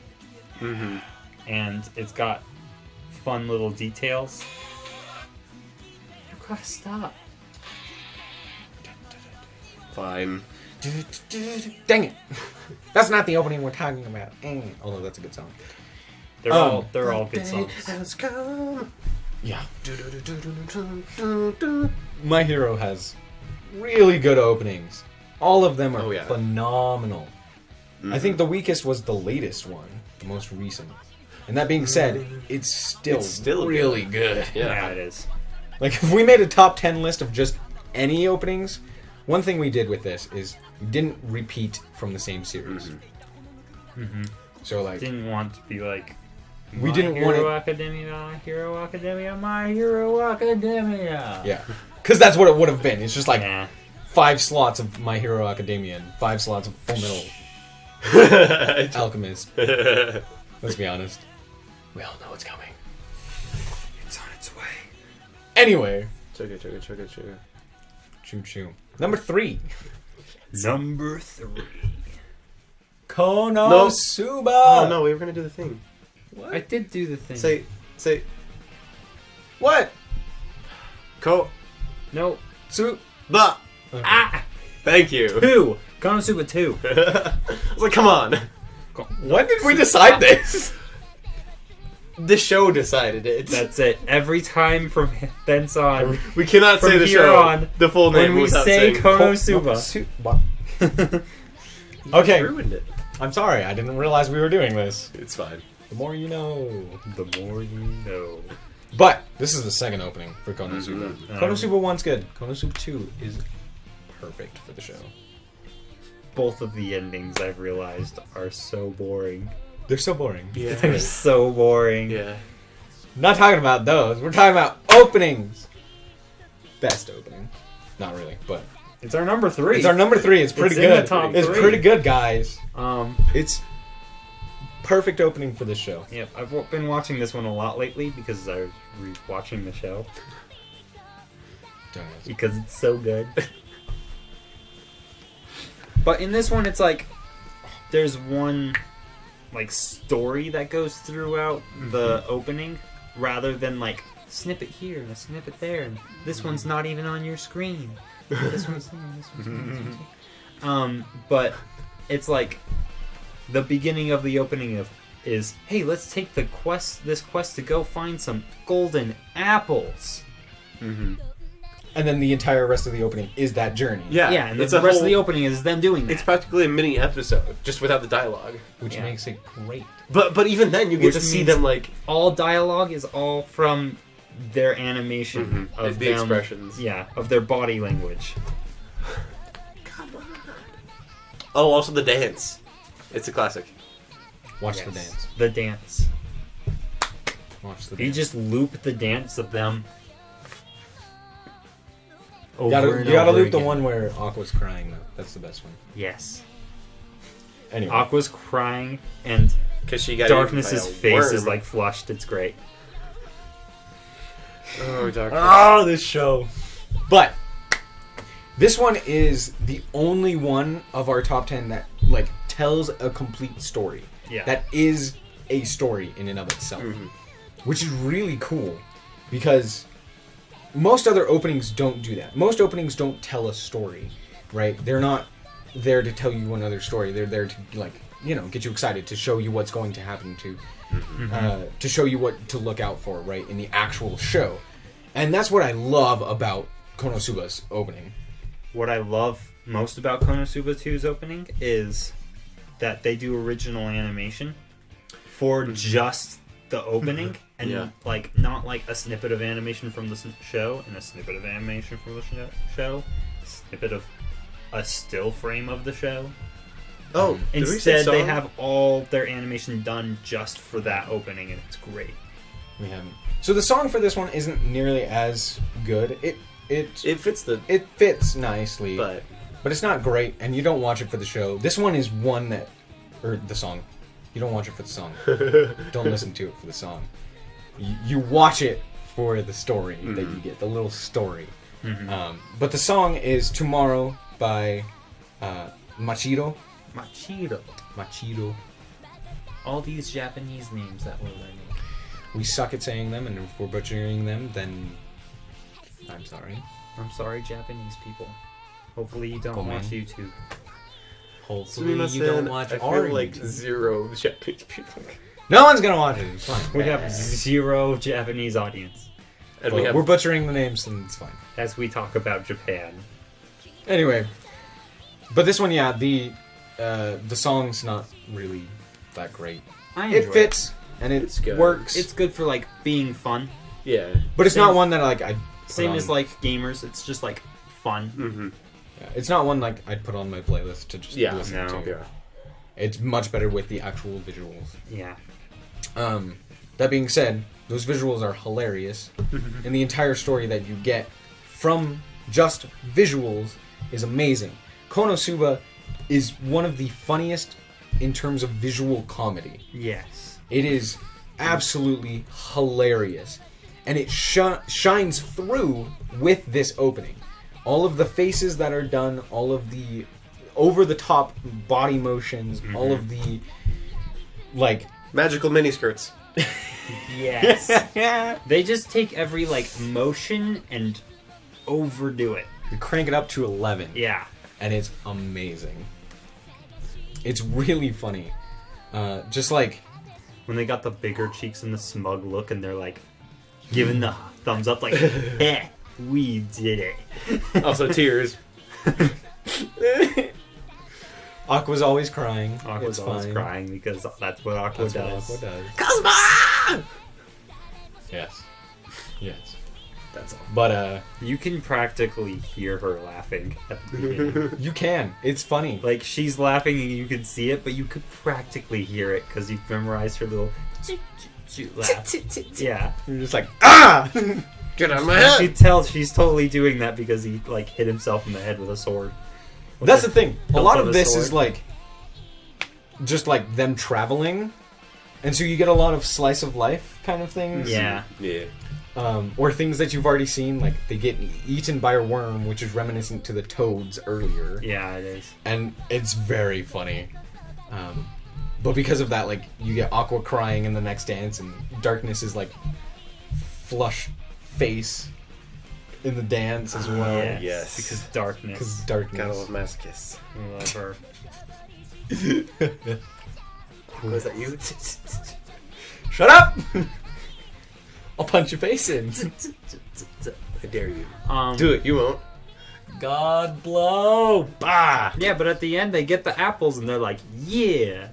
Mm-hmm. And it's got fun little details. You gotta stop. Fine. Dang it! That's not the opening we're talking about. Although that's a good song. They're all good songs. Has come. Yeah. My Hero has really good openings. All of them are Oh, yeah. phenomenal. I think the weakest was the latest one, the most recent. And that being said, it's still really good. Yeah, it is. Like, if we made a top 10 list of just any openings, one thing we did with this is we didn't repeat from the same series. So, like, Didn't want to be like. We My didn't Hero want Academia, My Hero Academia, My Hero Academia. yeah. Because that's what it would have been. It's just like Nah. 5 slots of My Hero Academia and 5 slots of Full Metal Alchemist. Let's be honest. We all know it's coming. It's on its way. Anyway. Sugar. Choo choo. Number 3. Number 3. Konosuba! Oh no, we were gonna do the thing. I did do the thing. Say. What? Ko. No. Su... Ba. Ah! Thank you. 2! Konosuba 2. I was like, come on. When did we decide this? The show decided it. That's it. Every time from thence on, We cannot say From the here show. on, The full name when we without say saying Konosuba. Okay. You ruined it. I'm sorry, I didn't realize we were doing this. It's fine. The more you know. The more you know. But this is the second opening for Konosuba. Mhm. Konosuba 1's good. Konosuba 2 is perfect for the show. Both of the endings, I've realized, are so boring. They're so boring. They're so boring. Yeah. Not talking about those. We're talking about openings. Best opening. Not really, but It's our number 3. it's our number 3. It's pretty It's in good. the top It's 3. pretty good, guys. Um, It's perfect opening for this show. yeah, I've been watching this one a lot lately because I was re-watching the show. Because it's so good. But in this one, it's like there's one like story that goes throughout the opening, rather than like snippet here and a snippet there, and this one's not even on your screen. This one's there, this one's there, this one's there. But it's like the beginning of the opening is hey, let's take this quest to go find some golden apples. And then the entire rest of the opening is that journey. Yeah, and the rest of the opening is them doing that. It's practically a mini episode, just without the dialogue. Which makes it great. But even then, you get to see them, like... all dialogue is all from their animation of the expressions. Yeah, of their body language. Come on. Oh, also the dance. It's a classic. Watch the dance. The dance. Watch the You dance. just loop the dance of them. You gotta loop the one where Aqua's crying, though. That's the best one. Yes. Anyway. Aqua's crying, and Because she got Darkness's eaten by a face worm. is like flushed. It's great. Oh, Darkness. Oh, this show. But this one is the only one of our top 10 that like tells a complete story. Yeah. That is a story in and of itself. Which is really cool because most other openings don't do that. Most openings don't tell a story, right? They're not there to tell you another story. They're there to like, get you excited, to show you what's going to happen, to show you what to look out for, right, in the actual show. And that's what I love about Konosuba's opening. What I love most about Konosuba 2's opening is that they do original animation for just the opening, and like not like a snippet of animation from the show and a snippet of animation from the show, a snippet of a still frame of the show. Oh, instead they have all their animation done just for that opening, and it's great. We haven't. So the song for this one isn't nearly as good. It fits nicely, but it's not great, and you don't watch it for the show. This one is one that, or the song. You don't watch it for the song. Don't listen to it for the song. You watch it for the story that you get, the little story. But the song is Tomorrow by Machiro. Machiro. All these Japanese names that we're learning. We suck at saying them, and if we're butchering them, then I'm sorry. I'm sorry, Japanese people. Hopefully you don't Go, watch man. YouTube. Hopefully you don't watch I our feel like YouTube. zero Japanese people. No one's gonna watch it. It's fine. We have zero Japanese audience And Well, we have we're butchering the names, and it's fine. as we talk about Japan. Anyway, but this one, the song's not really that great. I enjoy It fits and It's good. works. It's good for like being fun. yeah. but it's same- not one that like I Same as like gamers. It's just like fun. it's not one like I'd put on my playlist to just listen to. Yeah. It's much better with the actual visuals. Yeah. That being said, those visuals are hilarious, and the entire story that you get from just visuals is amazing. Konosuba is one of the funniest in terms of visual comedy. Yes. It is absolutely hilarious, and it shines through with this opening. All of the faces that are done, all of the over-the-top body motions, all of the like Magical miniskirts. Yes. They just take every like motion and overdo it. you crank it up to 11. Yeah. And it's amazing. It's really funny. Just like When they got the bigger cheeks and the smug look, and they're like giving the thumbs up, like, "Heh, we did it." Also tears. Aqua's always crying. Aqua's it's always fine. crying because that's what Aqua That's what does. Aqua does. Cosma! Yes. Yes. That's all. But You can practically hear her laughing at the beginning. you can. It's funny. Like, she's laughing and you can see it, but you could practically hear it because you've memorized her little laugh. Yeah. You're just like, ah! Get out of my You head! could tell she's totally doing that because he, like, hit himself in the head with a sword. That's the thing. A hilt lot of of a this sword. is like just like them traveling, and so you get a lot of slice of life kind of things. Yeah. Yeah. or things that you've already seen, like they get eaten by a worm, which is reminiscent to the toads earlier. Yeah, it is. And it's very funny. But because of that, like, you get Aqua crying in the next dance, and Darkness is like flush face in the dance as well. Yes. Because darkness. Because Darkness. Gotta love masochists. We love her. Was that you? Shut up! I'll punch your face in. I dare you. Do Do it. You won't. God blow! Bah! Yeah, but at the end they get the apples and they're like, yeah.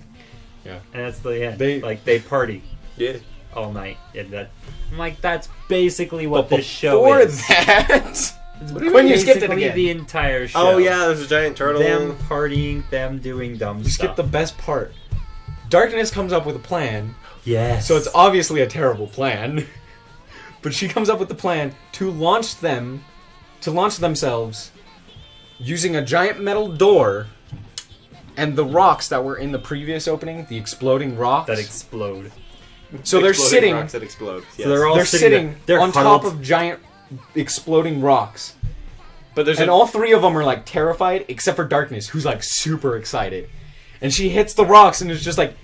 Yeah. And that's the end. They- they party Yeah. all night. And I'm like, that's basically what But this show before is. that, It's when you skipped it basically again. the entire show. Oh yeah, there's a giant turtle. Them partying, them doing dumb you stuff. skipped the best part. Darkness comes up with a plan, Yes. so it's obviously a terrible plan. But she comes up with the plan to launch themselves using a giant metal door and the rocks that were in the previous opening, the exploding rocks. that explode. So they're Exploding sitting. rocks that explode. Yes. So they're all They're sitting there. They're on huddled. top of giant exploding rocks. But there's And a, all three of them are like terrified, except for Darkness, who's like super excited. And she hits the rocks and is just like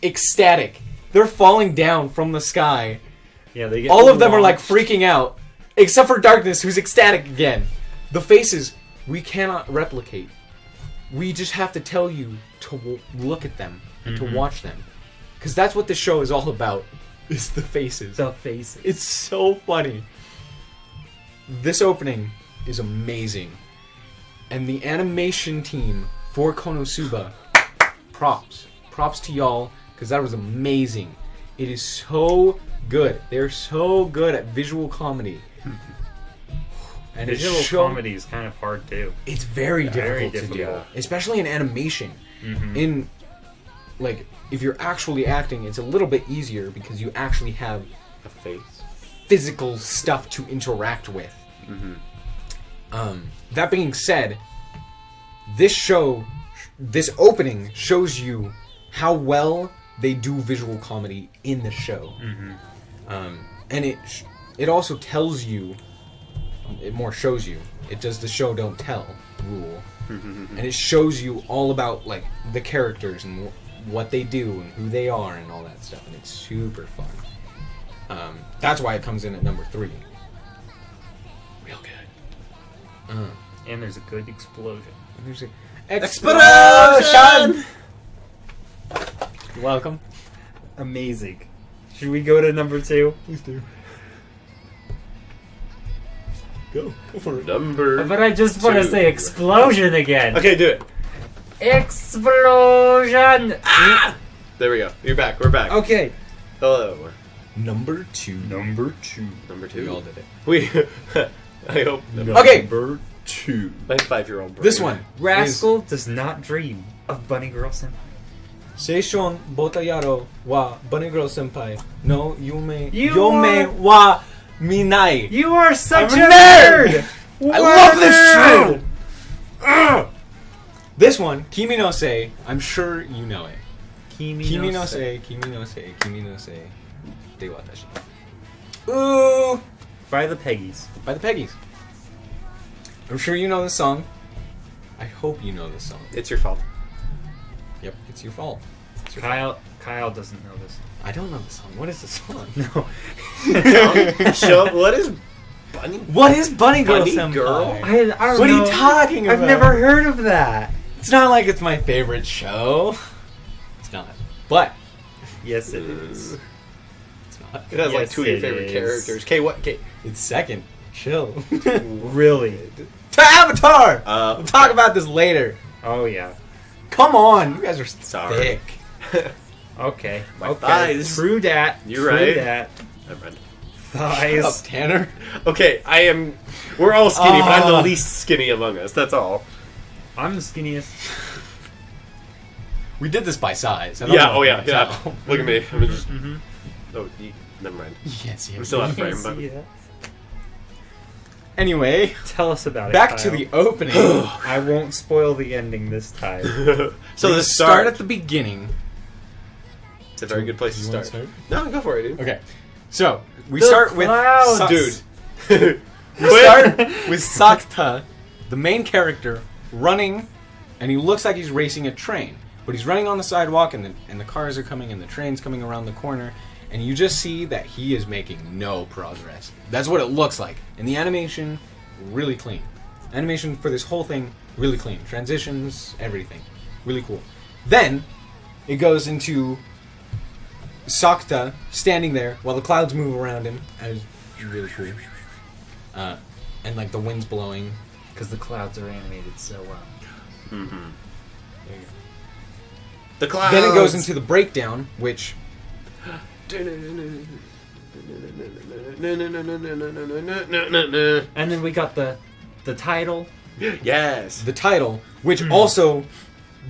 ecstatic. They're falling down from the sky. Yeah, they get All of them are like launched. freaking out, except for Darkness, who's ecstatic again. The faces, we cannot replicate. We just have to tell you to look at them and to watch them. Because that's what the show is all about, is the faces. the faces. It's so funny. This opening is amazing. And the animation team for Konosuba, props. Props to y'all, because that was amazing. It is so good. They're so good at visual comedy. And Visual it's so, comedy is kind of hard too. it's very difficult to do. difficult. Especially in animation. In, like, if you're actually acting, it's a little bit easier because you actually have a face. physical stuff to interact with. That being said, this opening shows you how well they do visual comedy in the show. And it also tells you, it more shows you, it does the show don't tell rule. And it shows you all about like the characters and what they do and who they are and all that stuff, and it's super fun. That's why it comes in at number 3. Real good. And there's a good explosion. And there's a Explosion! You're welcome. Amazing. Should we go to number 2? Please do. Go for it. Number. But I just want to 2. say explosion again. Okay, do it. Explosion! There we go. You're back. We're back. Okay. Hello. Number 2. Number 2. Number 2. We all did it. We. I hope. Okay. Number 2. My 5-year-old brother. This one. Rascal does not dream of Bunny Girl Senpai. Seishon Botayaro wa Bunny Girl Senpai no Yume You Yome are- wa Minai. You are such I'm a a nerd! nerd! I love this show! Ugh! This one, Kimi no Se, I'm sure you know it. Kimi no Se, Kimi no Se, Kimi no Se, de watashi. Ooh! By the Peggies. By the Peggies. I'm sure you know this song. I hope you know this song. It's your fault. Yep, it's your fault. It's your fault. Kyle doesn't know this. I don't know the song. What is the song? No. Show what is Bunny? What is Bunny Girl Bunny Senpai? Girl? I don't What know. are you talking about? I've never heard of that. It's not like it's my favorite show. It's not. But Yes, it is. it's not. It has like Yes, 2 of your it favorite is. characters. K, what? K. It's second. Chill. Really? To Avatar! We'll talk about this later. Oh, yeah. Come on. You guys are Sorry. thick. Okay. My okay. thighs. True that. You're True right. that. Never mind. Shut up, Thighs. Tanner. Okay, I am. We're all skinny, but I'm the Ah. least skinny among us. That's all. I'm the skinniest. We did this by size. I don't Yeah. know Oh if yeah. you can Yeah. tell. Look at me. I'm just. Mm-hmm. Oh, never mind. Yes, I'm still out of Can't frame, but see that. Anyway, Tell us about back it. to Kyle. the opening. I won't spoil the ending this time. so We the start at the beginning. It's a very good place to You wanna start. No, go for it, dude. Okay. So we The start with clouds. Dude. We start with Sokka, the main character, running, and he looks like he's racing a train. But he's running on the sidewalk, and the cars are coming, and the train's coming around the corner, and you just see that he is making no progress. That's what it looks like. And the animation, really clean. Animation for this whole thing, really clean. Transitions, everything. Really cool. Then, it goes into Sokka standing there while the clouds move around him, and it's really cool. And like the wind's blowing. Because the clouds are animated so well. Mm-hmm. There you go. The clouds. Then it goes into the breakdown, which And then we got the title. Yes. the title, which also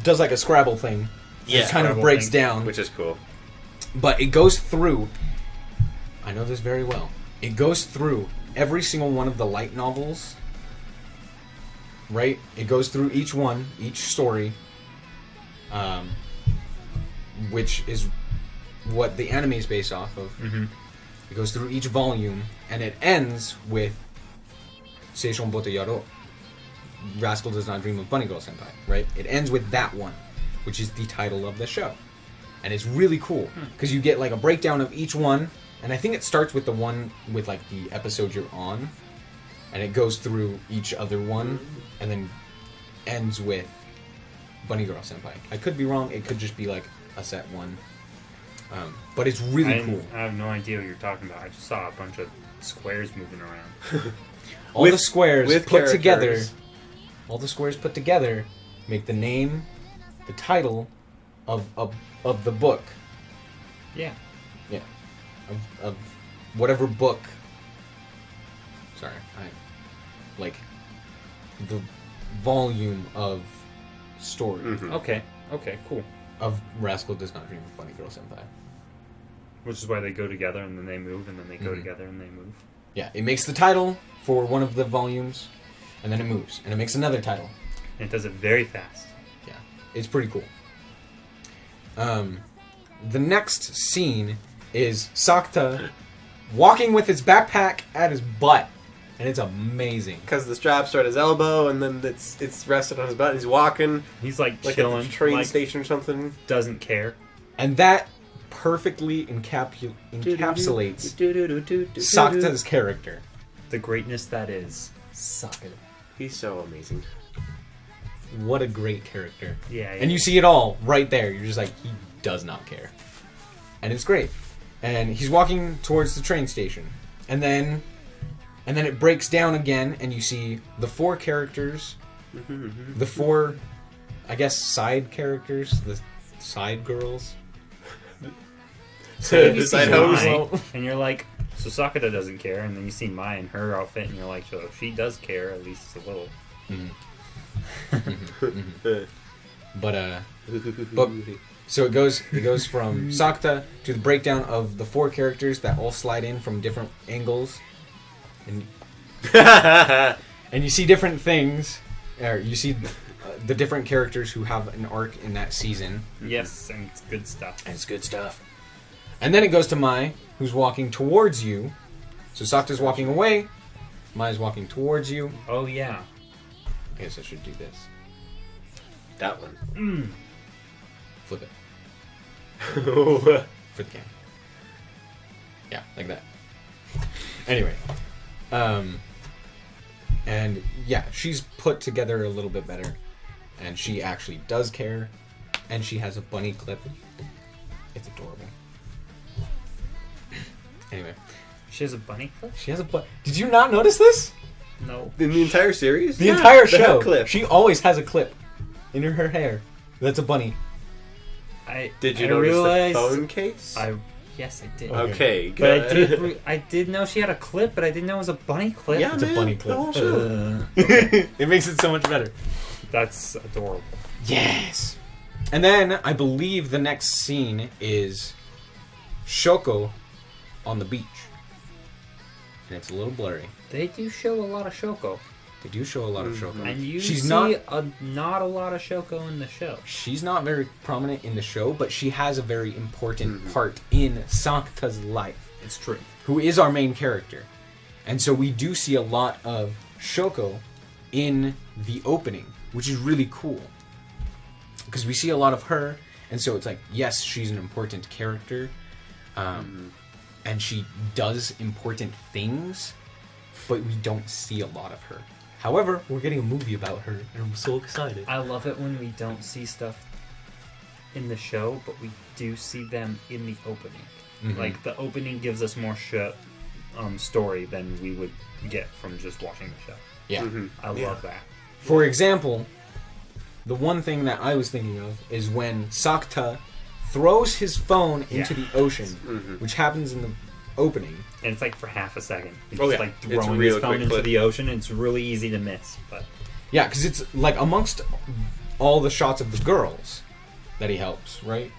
does like a Scrabble thing. Yeah, It kind of Scrabble breaks thing. down, Which is cool. but it goes through. I know this very well. It goes through every single one of the light novels. Right? It goes through each one, each story, which is what the anime is based off of. Mm-hmm. It goes through each volume, and it ends with Seishon Bote Yaro. Rascal Does Not Dream of Bunny Girl Senpai, right? It ends with that one, which is the title of the show. And it's really cool, because you get like a breakdown of each one, and I think it starts with the one with like the episode you're on, and it goes through each other one, and then ends with Bunny Girl Senpai. I could be wrong, it could just be like a set one. But it's really cool. I have no idea what you're talking about. I just saw a bunch of squares moving around. All the squares with put together, characters. all the squares put together make the name, the title of the book. Yeah. Yeah. Of whatever book. Sorry, like the volume of story Mhm. Okay, cool. of Rascal Does Not Dream of Bunny Girl Senpai. Which is why they go together and then they move and then they go Mhm. together and they move. Yeah, it makes the title for one of the volumes, and then it moves, and it makes another title. And it does it very fast. Yeah, it's pretty cool. The next scene is Sokka walking with his backpack at his butt, and it's amazing. Because the straps are at his elbow, and then it's rested on his butt. And he's walking He's like like chilling, at the train like, station or something. doesn't care. And that perfectly encapsulates Sokka's character. The greatness that is Sokka. He's so amazing. What a great character. Yeah, And you see it all right there. You're just like, he does not care. And it's great. And he's walking towards the train station. And then it breaks down again, and you see the four characters, the four, I guess, side characters, the side girls. So you see Side Mai, hoes. and you're like, so Sakura doesn't care, and then you see Mai in her outfit, and you're like, so she does care, at least a little. But so it goes from Sokka to the breakdown of the four characters that all slide in from different angles, and you see different things, or you see the different characters who have an arc in that season. Yes, and it's good stuff. And it's good stuff. And then it goes to Mai, who's walking towards you. So Sokka's walking away, Mai's walking towards you. Oh, yeah. I guess I should do this. That one. Flip it. For the camera. Yeah, like that. Anyway. And yeah, she's put together a little bit better. And she actually does care. And she has a bunny clip. It's adorable. Anyway. She has a bunny clip? She has a bunny. Did you not notice this? No. In the entire series? The entire the hair show. clip. She always has a clip in her hair. That's a bunny. Did you I notice realized, the phone case? Yes, I did. Okay, But good. I did know she had a clip, but I didn't know it was a bunny clip. Yeah, It's a man, bunny the clip. whole show. It makes it so much better. That's adorable. Yes. And then I believe the next scene is Shoko on the beach. And it's a little blurry. They do show a lot of Shoko. They do show a lot of Shoko. And you She's see not not a lot of Shoko in the show. she's not very prominent in the show, but she has a very important part in Sokka's life. It's true. who is our main character. And so we do see a lot of Shoko in the opening, which is really cool. Because we see a lot of her, and so it's like, yes, she's an important character, and she does important things, but we don't see a lot of her. However, we're getting a movie about her, and I'm so excited. I love it when we don't see stuff in the show, but we do see them in the opening. Mm-hmm. Like, the opening gives us more story than we would get from just watching the show. Yeah. I love that. For example, the one thing that I was thinking of is when Sokka throws his phone into the ocean, which happens in the opening. And it's like for half a second. He's Oh, just yeah. like It's throwing real his phone quick into clip. the ocean. It's really easy to miss. But Yeah, because it's like amongst all the shots of the girls that he helps, right?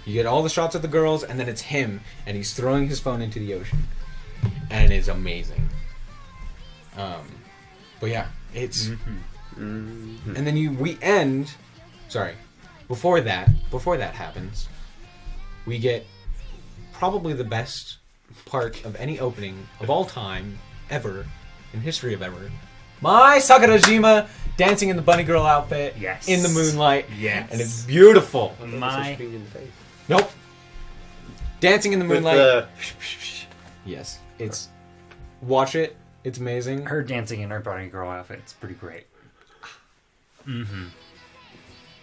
You get all the shots of the girls, and then it's him, and he's throwing his phone into the ocean. And it's amazing. But yeah, it's... And then we end... Sorry. Before that happens, we get probably the best part of any opening of all time, ever, in history of ever. My Sakurajima dancing in the bunny girl outfit Yes. in the moonlight. Yes. And it's beautiful. my... Nope. Dancing in the With moonlight. the... Yes. It's... Watch it. It's amazing. Her dancing in her bunny girl outfit. It's pretty great.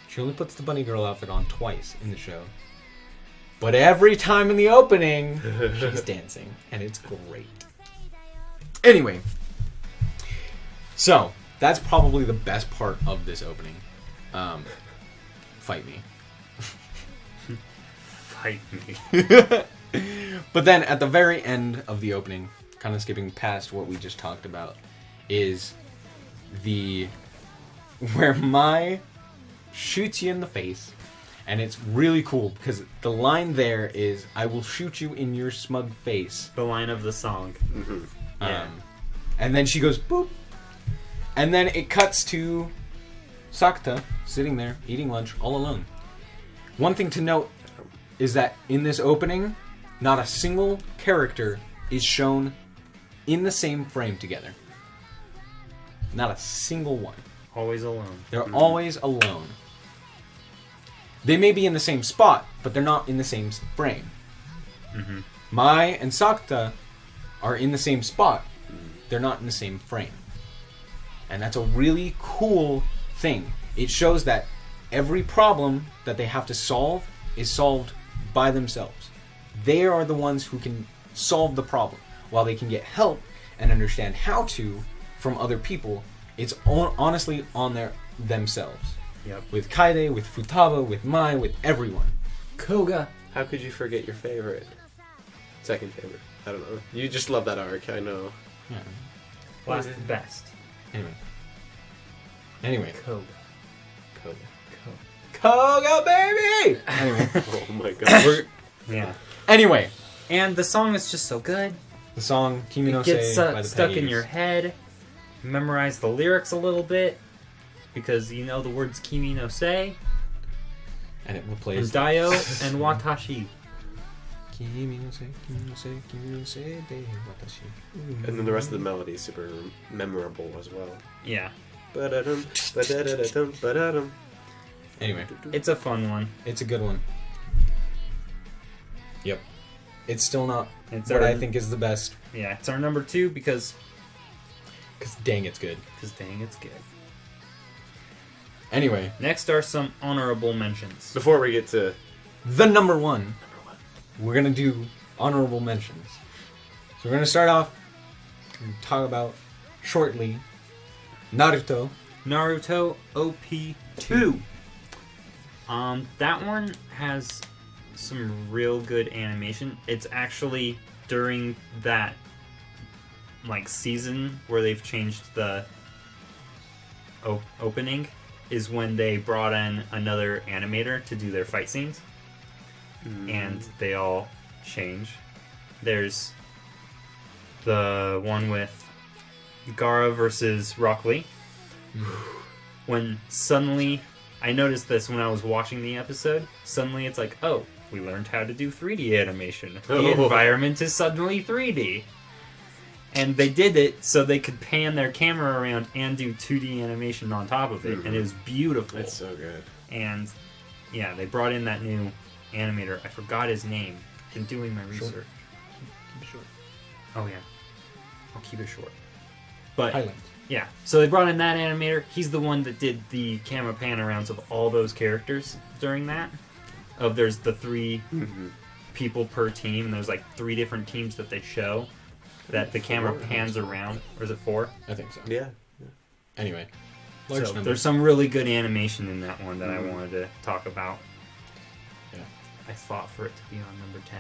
She only puts the bunny girl outfit on twice in the show. But every time in the opening, she's dancing. And it's great. Anyway. So, that's probably the best part of this opening. Fight me. Fight me. But then at the very end of the opening, kind of skipping past what we just talked about, is where Mai shoots you in the face. And it's really cool because the line there is, "I will shoot you in your smug face." The line of the song. Yeah. And then she goes boop. And then it cuts to Sokka sitting there eating lunch all alone. One thing to note is that in this opening, not a single character is shown in the same frame together. Not a single one. Always alone. They're always alone. They may be in the same spot, but they're not in the same frame. Mai and Sokka are in the same spot. They're not in the same frame. And that's a really cool thing. It shows that every problem that they have to solve is solved by themselves. They are the ones who can solve the problem. While they can get help and understand how to from other people, it's honestly on themselves. Yep. With Kaide, with Futaba, with Mai, with everyone. Koga. How could you forget your favorite? Second favorite. I don't know. You just love that arc, I know. Yeah. Last the best. Anyway. Koga. Koga, baby! Anyway. Oh my god. Yeah. Anyway. And the song is just so good. The song Kimi no It gets Se by the stuck in Peggies. your head. Memorize the lyrics a little bit. Because you know the words Kimi no Se, And it and replays Daio, and Watashi. Kimi no Se, Kimi no Se, Kimi no Se, de watashi. And then the rest of the melody is super memorable as well. Yeah. Ba-da-dum, ba-da-da-da-dum, ba-da-dum. Anyway, It's a fun one. it's a good one. Yep. It's still not It's what our- I think is the best. Yeah, it's our number 2 because Dang, it's good. dang, it's good. Anyway, Next are some honorable mentions. Before we get to the number one, we're going to do honorable mentions. So we're going to start off and talk about shortly Naruto. Naruto OP2. That one has some real good animation. It's actually during that season where they've changed the opening is when they brought in another animator to do their fight scenes. And they all change. There's the one with Gaara versus Rock Lee. When suddenly, I noticed this when I was watching the episode, suddenly it's like, oh, we learned how to do 3D animation. The Oh. environment is suddenly 3D. And they did it so they could pan their camera around and do 2D animation on top of it, and it was beautiful. That's so good. And yeah, they brought in that new animator. I forgot his name. Been doing my research. Keep it short. Oh yeah, I'll keep it short. But Highlands. yeah, so they brought in that animator. He's the one that did the camera pan arounds of all those characters during that. There's the 3 people per team. And there's like 3 different teams that they show that the camera pans around. Or is it 4? I think so. Yeah. Anyway. So Large number. there's some really good animation in that one that I wanted to talk about. Yeah. I fought for it to be on number 10,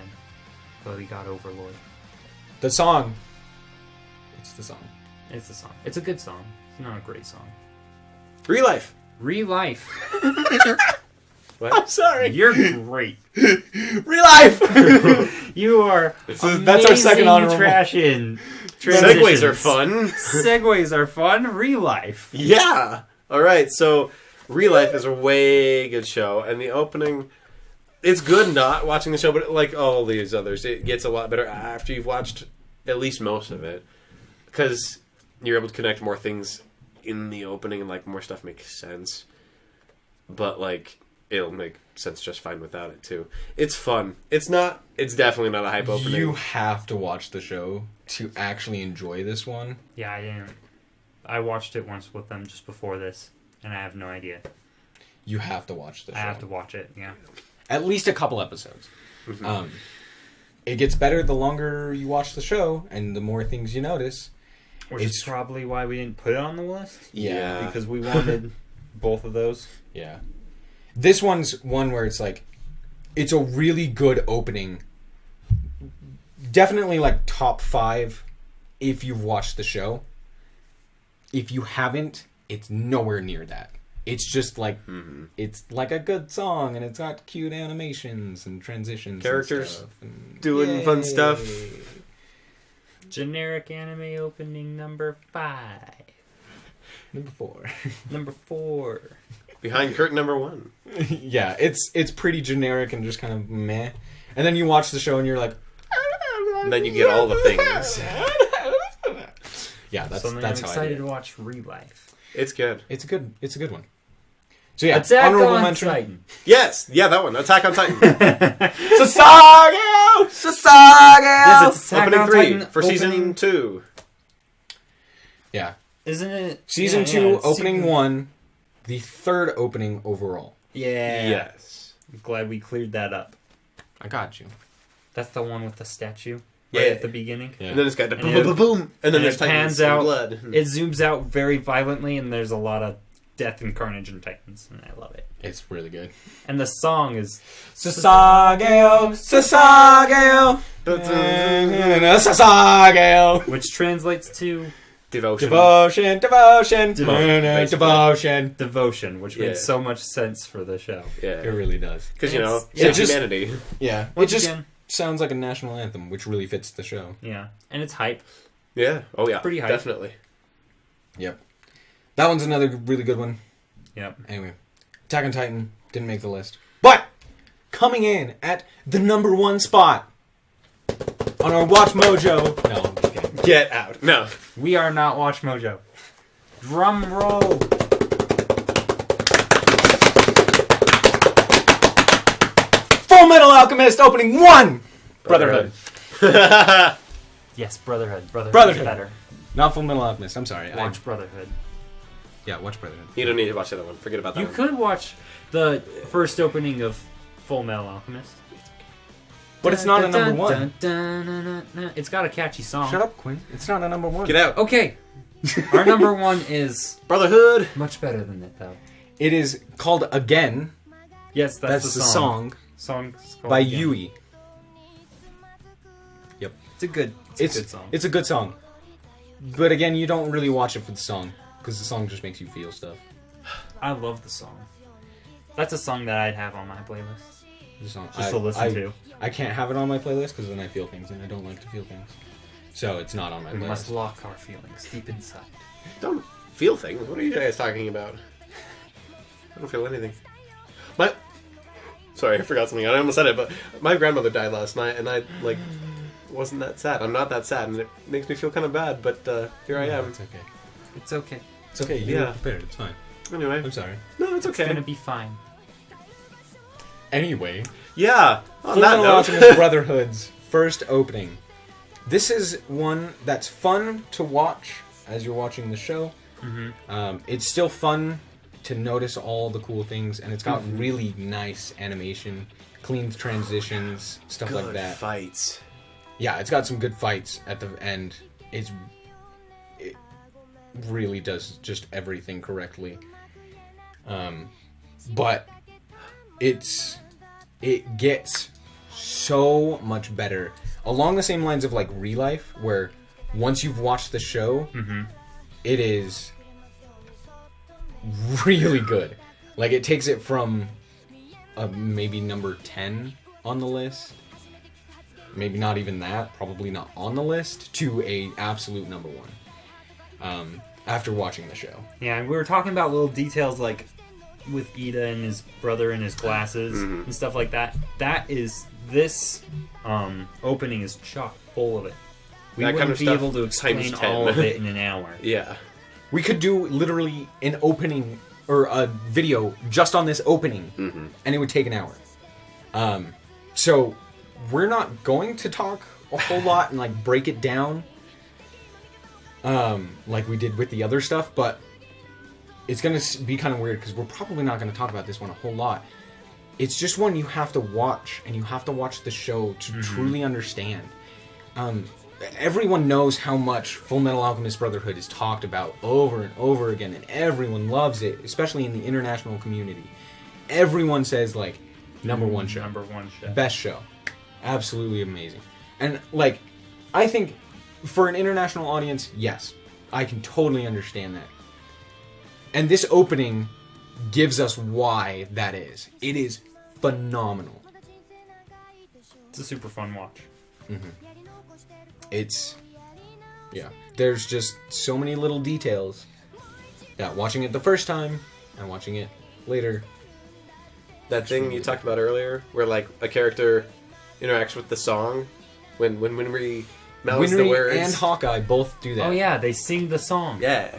but we got Overlord. The song. It's the song. It's a song. It's a good song. It's not a great song. Real life. Re-Life. What? I'm sorry. You're great. Real life. You are That's our second honorable. Transitions. Segways are fun. Segways are fun. Re-Life. Yeah. All right. So, Real Life is a way good show, and the opening, it's good not watching the show, but like all these others, it gets a lot better after you've watched at least most of it, because you're able to connect more things in the opening, and like more stuff makes sense. But like, it'll make sense just fine without it too. It's fun. It's definitely not a hype opening. You have to watch the show to actually enjoy this one. Yeah, I didn't. I watched it once with them just before this, and I have no idea. You have to watch the show. I have to watch it, yeah. At least a couple episodes. It gets better the longer you watch the show and the more things you notice. Which is probably why we didn't put it on the list. Yeah. Because we wanted both of those. Yeah. This one's one where it's like, it's a really good opening. Definitely like top 5 if you've watched the show. If you haven't, it's nowhere near that. It's just like, it's like a good song, and it's got cute animations and transitions. Characters and stuff, and doing fun stuff. Generic anime opening number 5. Number 4. Number 4. Behind curtain number 1. Yeah, it's pretty generic and just kind of meh. And then you watch the show and you're like... And then you get all the things. Yeah, that's I'm how I excited did to it. watch Re-Life. It's good. It's a good one. So yeah, Attack honorable on mention. Titan. Yes, yeah, that one. Attack on Titan. Sasageo! Sasageo! This is Attack Opening on 3 Titan for season opening- 2. Yeah. Isn't it? Season 2, opening 1, the 3rd opening overall. Yeah. Yes. I'm glad we cleared that up. I got you. That's the one with the statue Yeah. right at the beginning. Yeah. And then it's got the And boom, it- boom, boom, and then and there's it Titans pans and out. blood. It zooms out very violently, and there's a lot of death and carnage and Titans, and I love it. It's really good. And the song is Sasageo! Sasageo! Sasageo! which translates to Devotion. Devotion, devotion, Devotion. devotion. devotion, which Yeah. makes so much sense for the show. It Yeah. really does. Because, you know, Yeah. it's Just- humanity. Yeah. It Once just again, sounds like a national anthem, which really fits the show. yeah, and it's hype. Yeah. Oh, yeah. Pretty hype. Definitely. Yep. That one's another really good one. Yep. Anyway, Attack on Titan didn't make the list. But coming in at the number 1 spot on our Watch Mojo. No, I'm just kidding. Get out. No. We are not Watch Mojo. Drum roll. Full Metal Alchemist opening 1. Brotherhood. Yes, Brotherhood. Brotherhood. Brotherhood. Is better. Not Full Metal Alchemist. I'm sorry. Watch Brotherhood. Yeah, watch Brotherhood. You don't need to watch the other one. Forget about that You one. could watch the first opening of Full Metal Alchemist. But it's not a number 1. It's got a catchy song. Shut up, Quinn. It's not a number 1. Get out. Okay. Our number 1 is Brotherhood. much better than it, though. It is called Again. Yes, that's That's the the song. song Song's called by Again. Yui. Yep. It's a good song. It's a good song. But again, you don't really watch it for the song. Because the song just makes you feel stuff. I love the song. That's a song that I'd have on my playlist. The song. Just to listen to. I can't have it on my playlist because then I feel things and I don't like to feel things. So it's not on my We playlist. must lock our feelings deep inside. Don't feel things. What are you guys talking about? I don't feel anything. Sorry, I forgot something. I almost said it, but my grandmother died last night, and I wasn't that sad. I'm not that sad, and it makes me feel kind of bad. But here I am. It's okay. It's okay. It's okay. You were prepared. It's fine. Anyway, I'm sorry. no, it's okay. It's gonna be fine. Anyway, Yeah. On Full that Metal note, Alchemist Brotherhood's first opening. This is one that's fun to watch as you're watching the show. Mm-hmm. It's still fun to notice all the cool things, and it's got really nice animation, clean transitions, stuff good like that. fights. Yeah, it's got some good fights at the end. It really does just everything correctly. But it gets so much better. Along the same lines of like Real Life, where once you've watched the show, it is really good. Like, it takes it from maybe number 10 on the list, maybe not even that, probably not on the list, to a absolute number 1 after watching the show. Yeah, and we were talking about little details like with Ida and his brother and his glasses and stuff like that. This opening is chock full of it. We That wouldn't kind of be stuff able to explain times 10. all of it in an hour. Yeah. We could do literally an opening or a video just on this opening, and it would take an hour. So we're not going to talk a whole lot and like break it down like we did with the other stuff, but it's going to be kind of weird because we're probably not going to talk about this one a whole lot. It's just one you have to watch, and you have to watch the show to truly understand. Everyone knows how much Full Metal Alchemist Brotherhood is talked about over and over again, and everyone loves it, especially in the international community. Everyone says, like, number one show. Number one show. Best show. Absolutely amazing. And, like, I think for an international audience, yes, I can totally understand that. And this opening gives us why that is. It is phenomenal. It's a super fun watch. There's just so many little details that watching it the first time and watching it later. That thing you talked about earlier, where like a character interacts with the song, when Winry mouths the Winry words. and Hawkeye both do that. Oh yeah, they sing the song. Yeah.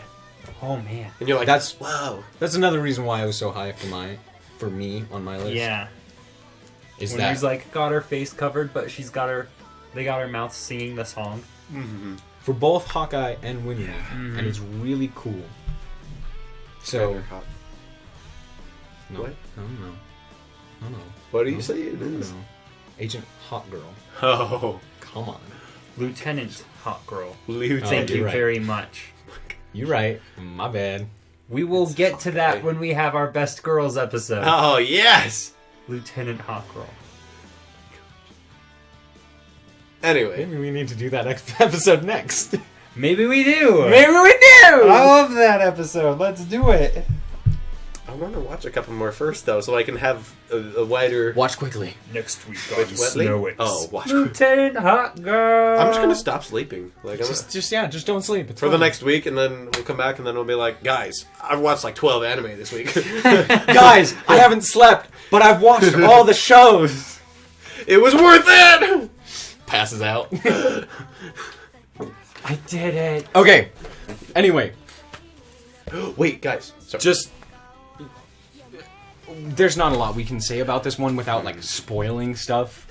Oh man. And you're like, That's wow. That's another reason why it was so high for me on my list. Yeah. Is When that he's like got her face covered, but they got her mouth singing the song. for both Hawkeye and Winry, and it's really cool. So no, What? no. What do you say it No. is? Agent Hot Girl. Oh, Come on. Lieutenant Hot Girl. Lieutenant. Thank you're you right. very much. You're right. My bad. We will get to that okay. when we have our Best Girls episode. Oh yes. Lieutenant Hot Girl. Anyway, Maybe we need to do that episode next. Maybe we do. Maybe we do. I love that episode. Let's do it. I want to watch a couple more first though, so I can have a wider. Watch quickly. Next week Which Wetley? Oh, watch. Lieutenant Hot Girl. I'm just gonna stop sleeping. Like I'm Just don't sleep. It's for the fine. next week, and then we'll come back, and then we'll be like, guys, I've watched like 12 anime this week. Guys, I haven't slept, but I've watched all the shows. It was worth it. Passes out. I did it. Okay. Anyway, Wait, guys. Sorry. just there's not a lot we can say about this one without like spoiling stuff.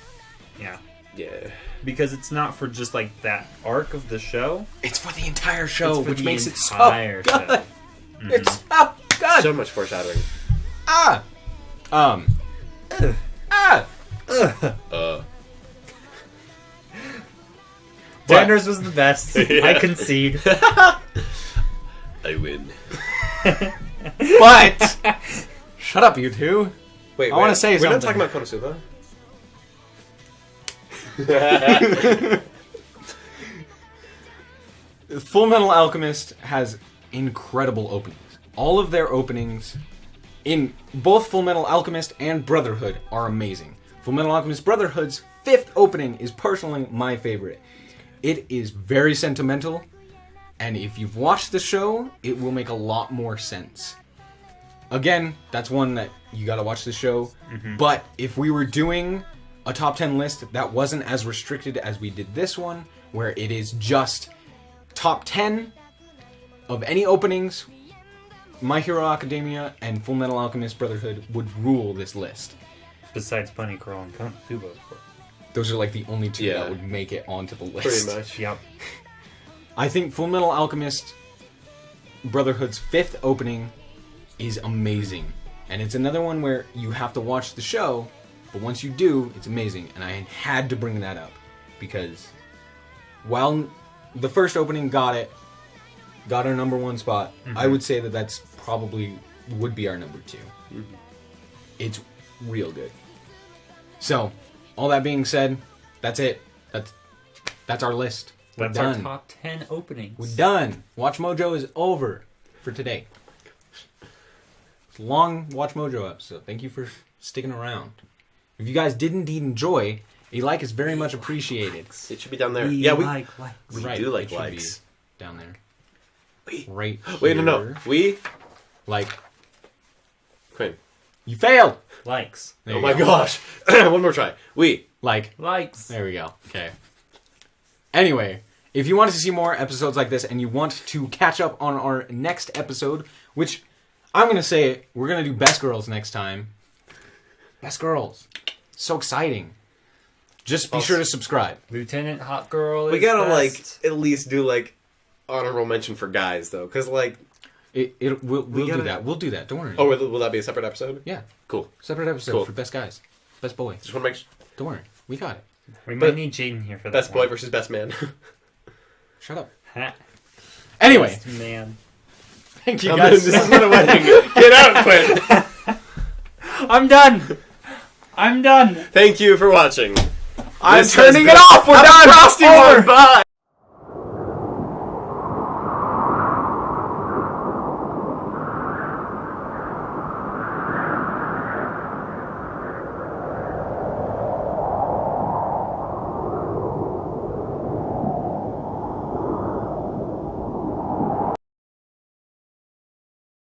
Yeah. yeah. Because it's not for just like that arc of the show. It's for the entire show, It's for which the makes it so entire good. show. It's so good. So much foreshadowing. Ah. Dander's was the best. Yeah. I concede. I win. But shut up, you two. Wait, I wanna say we're not something. talking about Konosuba. Full Metal Alchemist has incredible openings. All of their openings in both Full Metal Alchemist and Brotherhood are amazing. Full Metal Alchemist Brotherhood's 5th opening is personally my favorite. It is very sentimental, and if you've watched the show, it will make a lot more sense. again, that's one that you gotta watch the show. But if we were doing a top 10 list that wasn't as restricted as we did this one, where it is just top 10 of any openings, My Hero Academia and Full Metal Alchemist Brotherhood would rule this list. Besides Bunny Girl and Konosuba, of course. Those are like the only two Yeah. that would make it onto the list. Pretty much. Yep. I think Full Metal Alchemist Brotherhood's 5th opening is amazing. And it's another one where you have to watch the show, but once you do, it's amazing. And I had to bring that up because while the first opening got our number 1 spot, I would say that that's probably would be our number 2. It's real good. So, all that being said, that's it. That's our list. We're That's done. our top 10 openings. We're done. Watch Mojo is over for today. It's a long Watch Mojo episode. Thank you for sticking around. If you guys did indeed enjoy, a like is very much appreciated. It should be down there. We Yeah, we like likes. we Right, do like it should likes. be down there. We Right wait, here. no. We Like, Quinn. you failed! Likes. There Oh you my go. gosh! One more try. We Like, Likes. there we go. Okay. Anyway, if you want to see more episodes like this and you want to catch up on our next episode, which I'm going to say we're going to do Best Girls next time. Best Girls. So exciting. Just be sure to subscribe. Lieutenant Hot Girl we is gotta best. like at least do like honorable mention for guys though, because like We'll do gotta- that. We'll do that. Don't worry. oh will that be a separate episode? Yeah. Cool. Separate episode Cool. for Best Guys. Best Boy. Just want to make sure. Don't worry. We got it. We but- might need Jaden here for that. Best boy one. versus best man. Shut up. Ha. Anyway. Best man. Thank you No, guys. this is not a wedding. Get out, Quinn. I'm done. I'm done. Thank you for watching. I'm This has turning been- it off. We're Have a done. frosty Over. one. Bye.